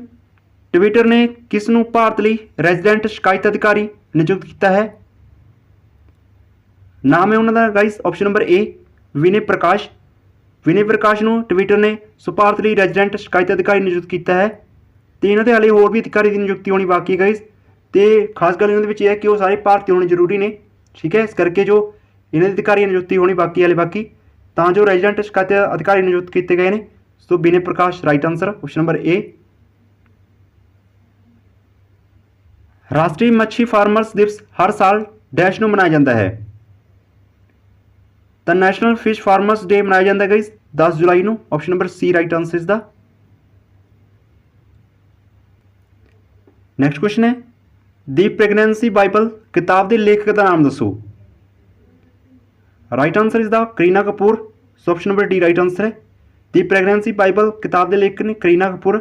ट्विटर ने किसनों भारत लिए रेजिडेंट शिकायत अधिकारी नियुक्त किया है? नाम है उन्होंने गाइस, ऑप्शन नंबर ए विनय प्रकाश। विनय प्रकाश को ट्विटर ने सो भारत लिए रेजिडेंट शिकायत अधिकारी नियुक्त किया है। तो इन्होंने हाले होर भी अधिकारी की नियुक्ति होनी बाकी है गाइस। तो खास गल इन्होंने है कि वो सारे भारतीय होने जरूरी ने, ठीक है। इस करके जो इन्होंने अधिकारी नियुक्ति होनी बाकी हाले बाकी, तो जो रेजिडेंट शिकायत अधिकारी नियुक्त किए गए हैं। So Vinay Prakash right answer, option number A. राष्ट्रीय मच्छी फार्मर्स दिवस हर साल डैश में मनाया जाता है? The national fish farmers day मनाया जाता है गाइस 10 जुलाई को, option number C right answer इसका। नैक्सट क्वेश्चन है, दी प्रेगनेंसी बाइबल किताब के लेखक का नाम दसो। राइट आंसर इसका Kareena Kapoor. So option number D right answer है। दी प्रेगनेंसी बाइबल किताब के लेखक ने करीना कपूर।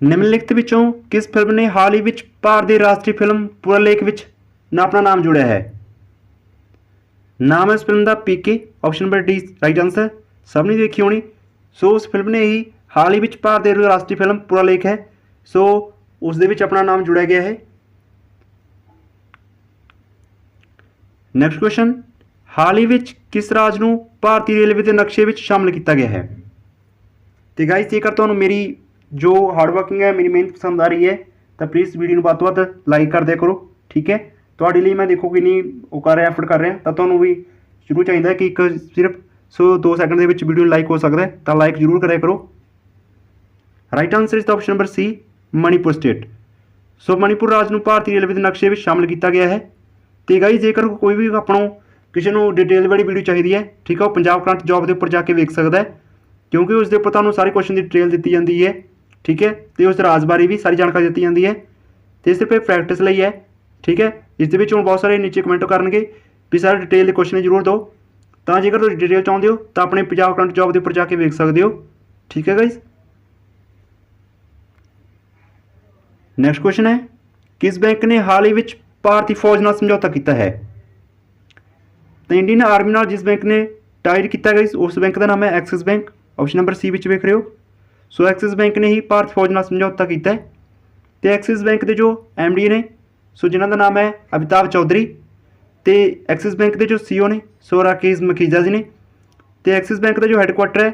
निम्नलिखित विचों किस फिल्म ने हाल ही में भारत की राष्ट्रीय फिल्म पुरालेख विच अपना नाम जोड़िया है? नाम है उस फिल्म का PK, option number D right answer. सबने देखी होनी। सो उस फिल्म ने ही हाल ही में भारत की राष्ट्रीय फिल्म पुरालेख है, सो उस दे विच अपना नाम जुड़ाया गया है। नैक्सट क्वेश्चन, हाल ही में किस राज को भारतीय रेलवे के नक्शे में शामिल किया गया है? तो गाइस जेकर तुहानूं मेरी जो हार्डवर्किंग है, मेरी मेहनत पसंद आ रही है, तो प्लीज़ वीडियो को वध तो वध लाइक कर दिया करो, ठीक है। ਤੁਹਾਡੇ ਲਈ मैं देखो कि नहीं वो कर रहा एफर्ट कर रहा, तो ਤੁਹਾਨੂੰ भी जरूर चाहिए कि एक सिर्फ 2 सेकंड के वीडियो लाइक हो सकता है, तो लाइक जरूर कराया करो। Right answer is the option number C Manipur state. So Manipur राज को भारतीय रेलवे के नक्शे में शामिल किया गया है। तो गाइस जेकर कोई भी अपनों किसी को डिटेल वाली वीडियो चाहिए है, ठीक है, वो पंजाब करंट जॉब के उपर जाके वेख सकता है, क्योंकि उसके उपर तुहानूं सारे क्वेश्चन की डिटेल दी जाती है, ठीक है। तो उस राज बारे भी सारी जानकारी दी जाती है। तो सिर्फ प्रैक्टिस लिए है, ठीक है। इस बहुत सारे नीचे कमेंट करनगे भी सारे डिटेल के क्वेश्चन जरूर दो, तो जेकर तुम डिटेल चाहते हो तो अपने पंजाब करंट जॉब के उपर जाके वेख सकते हो, ठीक है गाइस। नैक्सट क्वेश्चन है, किस बैंक ने हाल ही में भारतीय फौज नाल समझौता किया है? तो इंडियन आर्मी नाल जिस बैंक ने टाइड किया गाइस, उस बैंक का नाम है Axis bank, option number C विच वेख रहे हो। सो एक्सिस बैंक ने ही भारत फौज नाल समझौता किया है। तो एक्सिस बैंक के जो MD ने, सो जिन्हों का नाम है अमिताभ चौधरी। तो एक्सिस बैंक के जो CEO ने सो राकेश मखीजा जी ने। तो एक्सिस बैंक का जो हैडकुआटर है,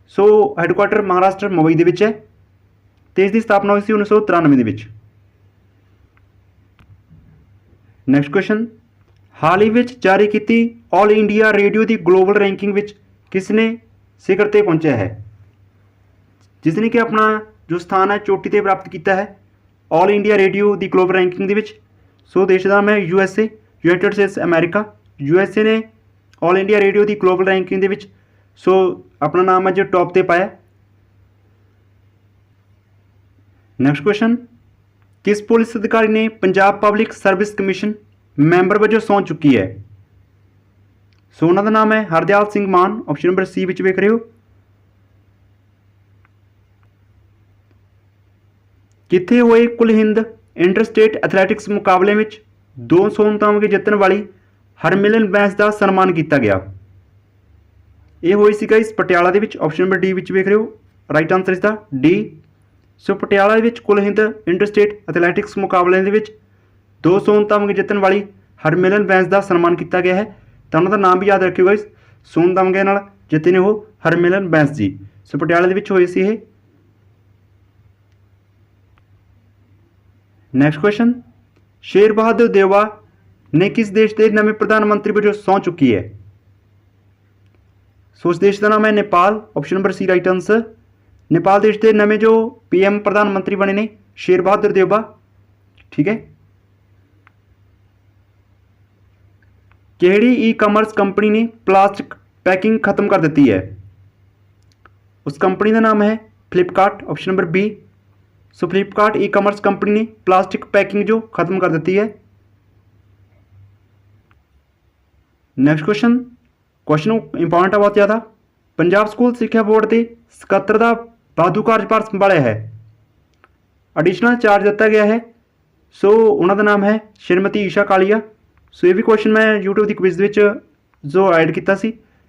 सो हैडकुआटर महाराष्ट्र मुंबई के विच है। तो इसकी स्थापना हुई 1993 के। नैक्सट क्वेश्चन, हाल ही में जारी की ऑल इंडिया रेडियो की ग्लोबल रैंकिंग विच किसने शिखर ते पहुंचा है? जिसने कि अपना जो स्थान है चोटी ते प्राप्त किया है ऑल इंडिया रेडियो की ग्लोबल रैंकिंग के विच। सो देश का नाम है USA, United states America. USA ने ऑल इंडिया रेडियो की ग्लोबल रैंकिंग के विच सो अपना नाम है जो टॉप ते पाया। नैक्सट क्वेश्चन, किस पुलिस अधिकारी ने Punjab public service commission member वजों सौं चुकी है? सो उन्होंने नाम है हरदयाल सिंह मान, ऑप्शन नंबर सी विच वेख रहे हो। किथे हुए कुल हिंद इंटर स्टेट एथलैटिक्स मुकाबले में 2 स्वर्ण तमगे जितने वाली हरमिलन बैंस का सन्मान किया गया? ये हुई सी गाइस पटियाला के, ऑप्शन नंबर डी विच वेख रहे हो। राइट आंसर इसका डी। सो पटियाला के कुल हिंद इंटर स्टेट एथलैटिक्स मुकाबले के 2 स्वर्ण तमगे जितने वाली हरमिलन बैंस का सन्मान किया गया है। तो उन्होंने नाम भी याद रखियो गाइस, स्वर्ण तमगे नाल जिते ने वो हरमिलन बैंस जी। सो पटियाला के हुए सी ये। ਨੈਕਸਟ ਕੁਐਸਚਨ, ਸ਼ੇਰ ਬਹਾਦਰ ਦੇਵਾ ਨੇ ਕਿਸ ਦੇਸ਼ ਦੇ ਨਵੇਂ ਪ੍ਰਧਾਨ ਮੰਤਰੀ ਵਜੋਂ ਸਹੁੰ ਚੁੱਕੀ ਹੈ? ਸੋ ਉਸ ਦੇਸ਼ ਦਾ ਨਾਮ ਹੈ ਨੇਪਾਲ। ਆਪਸ਼ਨ ਨੰਬਰ ਸੀ ਰਾਈਟ ਆਂਸਰ। ਨੇਪਾਲ ਦੇਸ਼ ਦੇ ਨਵੇਂ ਜੋ PM ਪ੍ਰਧਾਨ ਮੰਤਰੀ ਬਣੇ ਨੇ ਸ਼ੇਰ ਬਹਾਦਰ ਦੇਵਾ। ਠੀਕ ਹੈ। ਕਿਹੜੀ ਈ-ਕਾਮਰਸ ਕੰਪਨੀ ਨੇ ਪਲਾਸਟਿਕ ਪੈਕਿੰਗ ਖਤਮ ਕਰ ਦਿੱਤੀ ਹੈ? उस कंपनी का नाम है Flipkart. Option number B. So Flipkart e-commerce company ने प्लास्टिक पैकिंग जो खत्म कर दी है। नैक्सट क्वेश्चन इंपॉर्टेंट है बहुत ज़्यादा। पंजाब स्कूल शिक्षा बोर्ड के सकत्तर का वाधू कार्यभार संभालिया है, एडिशनल चार्ज दिता गया है। सो उन्होंने नाम है श्रीमती ईशा कालिया। सो ये भी क्वेश्चन मैं यूट्यूब की क्विज जो ऐड किया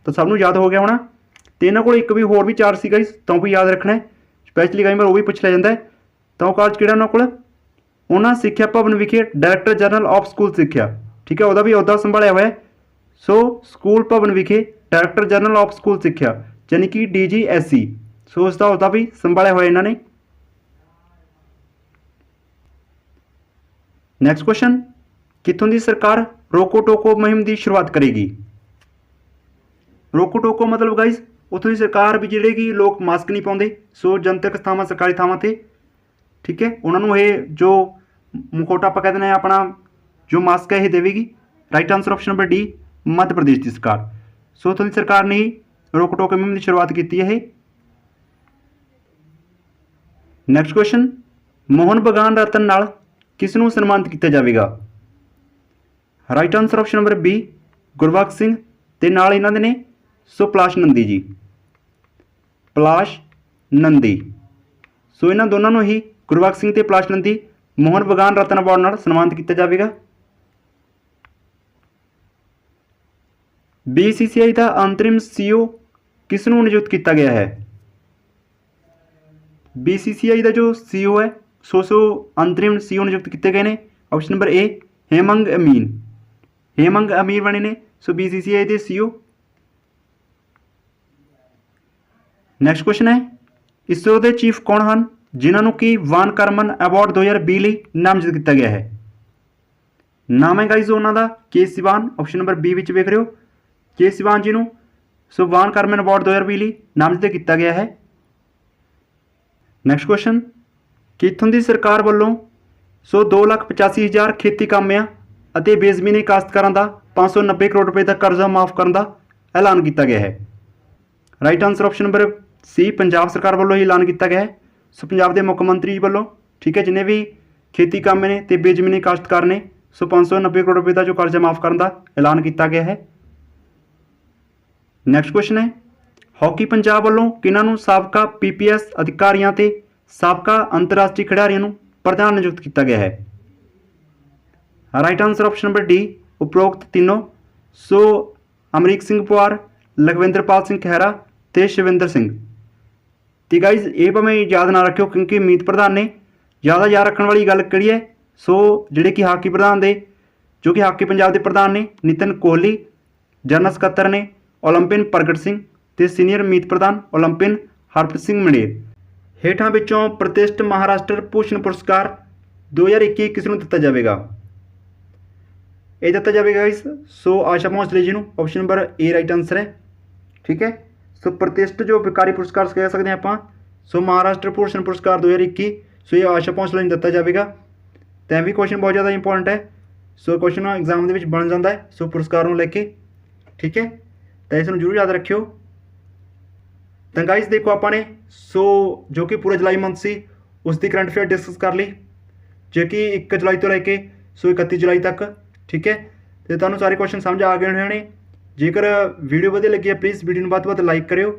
तो सबनों याद हो गया होना। तो इन्हों को एक भी होर भी चार्ज सीगा तो भी याद रखना है, स्पैशली कई बार वो भी पूछ लिया जाता है। तो कार्ज कि उन्होंने सिक्ख्या भवन विखे डायरैक्टर जनरल ऑफ स्कूल सिक्ख्या। ठीक है, वह भी अहुदा संभालिया हुआ है। सो स्कूल भवन विखे डायरैक्टर जनरल ऑफ स्कूल सिक्ख्या यानी कि DGSE। सो उसका अहुदा भी संभालिया हुआ इन्होंने। नैक्सट क्वेश्चन, कितों की सरकार रोको टोको मुहिम की शुरुआत करेगी? रोको टोको मतलब गाइज उत्थों की सरकार भी जिहड़े कि लोग मास्क नहीं पाते, सो जनतक थावां सरकारी थावां ते ठीक है उन्होंने ये जो मुखौटा आप कहते हैं अपना जो मास्क है ये देगी। Right answer option number D, Madhya Pradesh की सरकार। सो उत्थों की सरकार ने रोको टोको मुहिम की शुरुआत की है। नैक्सट क्वेश्चन, मोहन बगान रत्न नाल किसनूं सन्मानित किया जाएगा? Right answer option number B, Gurbakhsh Singh ते नाल इन्हां दे ने सो पलाश नंदी जी, पलाश नंदी। सो इन्हां दोनों ही गुरबख्श सिंह ते पलाश नंदी मोहन बगान रत्न अवार्ड नाल सन्मानित किया जाएगा। BCCI का अंतरिम CEO किसनूं नियुक्त किया गया है? BCCI का जो CEO है सो अंतरिम CEO नियुक्त किए गए हैं। ऑप्शन नंबर ए, हेमंग अमीन। हेमंग अमीन बने ने सो BCCI के CEO। नैक्सट क्वेश्चन है, इसरो के चीफ कौन हैं जिन्होंने कि वान करमन अवार्ड 2020 लिए नामजद किया गया है? नाम है गाइज उन्होंने के सिवान। ऑप्शन नंबर बी विच वेख रहे हो के सिवान जी को सो वान करमन अवार्ड 2020 लिए नामजद किया गया है। नैक्सट क्वेश्चन, कितों की सरकार वालों सो 2,85,000 खेती कामियां ਅਤੇ ਬੇਜ਼ਮੀਨੀ ਕਾਸ਼ਤਕਾਰਾਂ ਦਾ 590 ਕਰੋੜ रुपए का कर्जा माफ़ करने का ऐलान किया गया है। Right answer option number C, Punjab सरकार वालों ही ऐलान किया गया है। सो पंजाब के मुख्य मंत्री वालों ठीक है जिन्हें भी खेती कामे ने तो बेजमीनी काश्तकार ने सो 590 करोड़ रुपए का जो कर्जा माफ़ करने का ऐलान किया गया है। नैक्सट क्वेश्चन है, हॉकी पंजाब वालों किन्हों साबका PPS अधिकारियों ते साबका अंतरराष्ट्रीय खिडारियों प्रधान नियुक्त किया गया है? Right answer option number D, उपरोक्त तीनों। सो अमरीक सिंह पवार, लखविंदरपाल सिंह खैरा ते शिविंदर सिंह। तो गाइज ये भावें याद ना रखियो क्योंकि मीत प्रधान ने ज़्यादा याद रखने वाली गल कही है। सो जिहड़े कि हाकी प्रधान दे जो कि हाकी पंजाब के प्रधान ने नितिन कोहली, जनरल सकत्तर ने ओलंपियन प्रगट सिंह ते सीनियर मीत प्रधान ओलंपियन हरप्रीत सिंह मंडेर। हेठां विचों प्रतिष्ठित महाराष्ट्र भूषण पुरस्कार 2021 किस नूं दिता जाएगा? ये दिता जाएगा गाइस सो आशा भोसले जी को। Option number A right answer है। ठीक है, सो प्रतिष्ठित जो भिकारी पुरस्कार कह सकते हैं आप सो महाराष्ट्र भूषण पुरस्कार 2021 सो ये आशा भोसले दिता जाएगा। तो भी क्वेश्चन बहुत ज़्यादा इंपॉर्टेंट है। सो क्वेश्चन एग्जाम के बन जाता है सो पुरस्कार को लेके। ठीक है, तो इसमें जरूर याद रखियो। तो गाइस देखो आपने सो जो कि पूरा जुलाई मंथ से उसकी करंट अफेयर डिस्कस कर ली जो कि 1 जुलाई तो लैके सो 31 जुलाई तक। ठीक है, तो तुहानूं सारे क्वेश्चन समझ आ गए होने। जेकर वीडियो वधिया लगी है प्लीज़ वीडियो को वध लाइक करियो।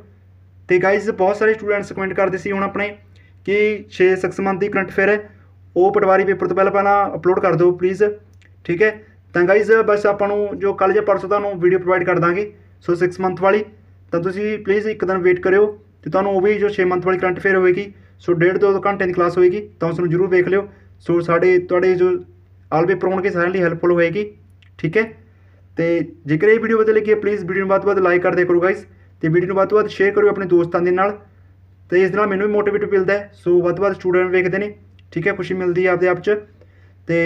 तो गाइज बहुत सारे स्टूडेंट्स कमेंट करते सी हुण अपने कि 6 मंथ की करंट अफेयर है वो पटवारी पेपर तो पहला अपलोड कर दो प्लीज़। ठीक है, तो गाइज बस आपां जो कल या परसों तुहानूं वीडियो प्रोवाइड कर देंगे सो 6 मंथ वाली। तो तुसीं प्लीज़ एक दिन वेट करियो तो तुहानूं वो भी जो 6 मंथ वाली करंट अफेयर होएगी सो 1.5-2 घंटे की क्लास होएगी तो उसनूं जरूर देख लियो। सो साढ़े तुहाडे जो आल पेपर होणगे सारिਆਂ ਲਈ हैल्पफुल होएगी। ठीक है, तो जेकर ये वीडियो वधिया लगी है प्लीज़ वीडियो को वध लाइक कर दिया करो गाइस। तो वीडियो को वध शेयर करो अपने दोस्तों के नाल। तो इस नाल मैनूं भी मोटिवेट मिलता है सो वध स्टूडेंट वेखते हैं। ठीक है, खुशी मिलती है आपके आप च। ਤੇ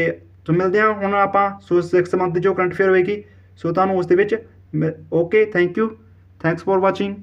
ਸੋ ਮਿਲਦੇ ਹਾਂ ਹੁਣ ਆਪਾਂ ਸੋ 6 ਮੰਥ ਦੀ ਜੋ ਕਰੰਟ ਅਫੇਅਰ ਹੋਏਗੀ ਸੋ ਤੁਹਾਨੂੰ ਉਸ ਦੇ ਵਿੱਚ okay thank you thanks for watching.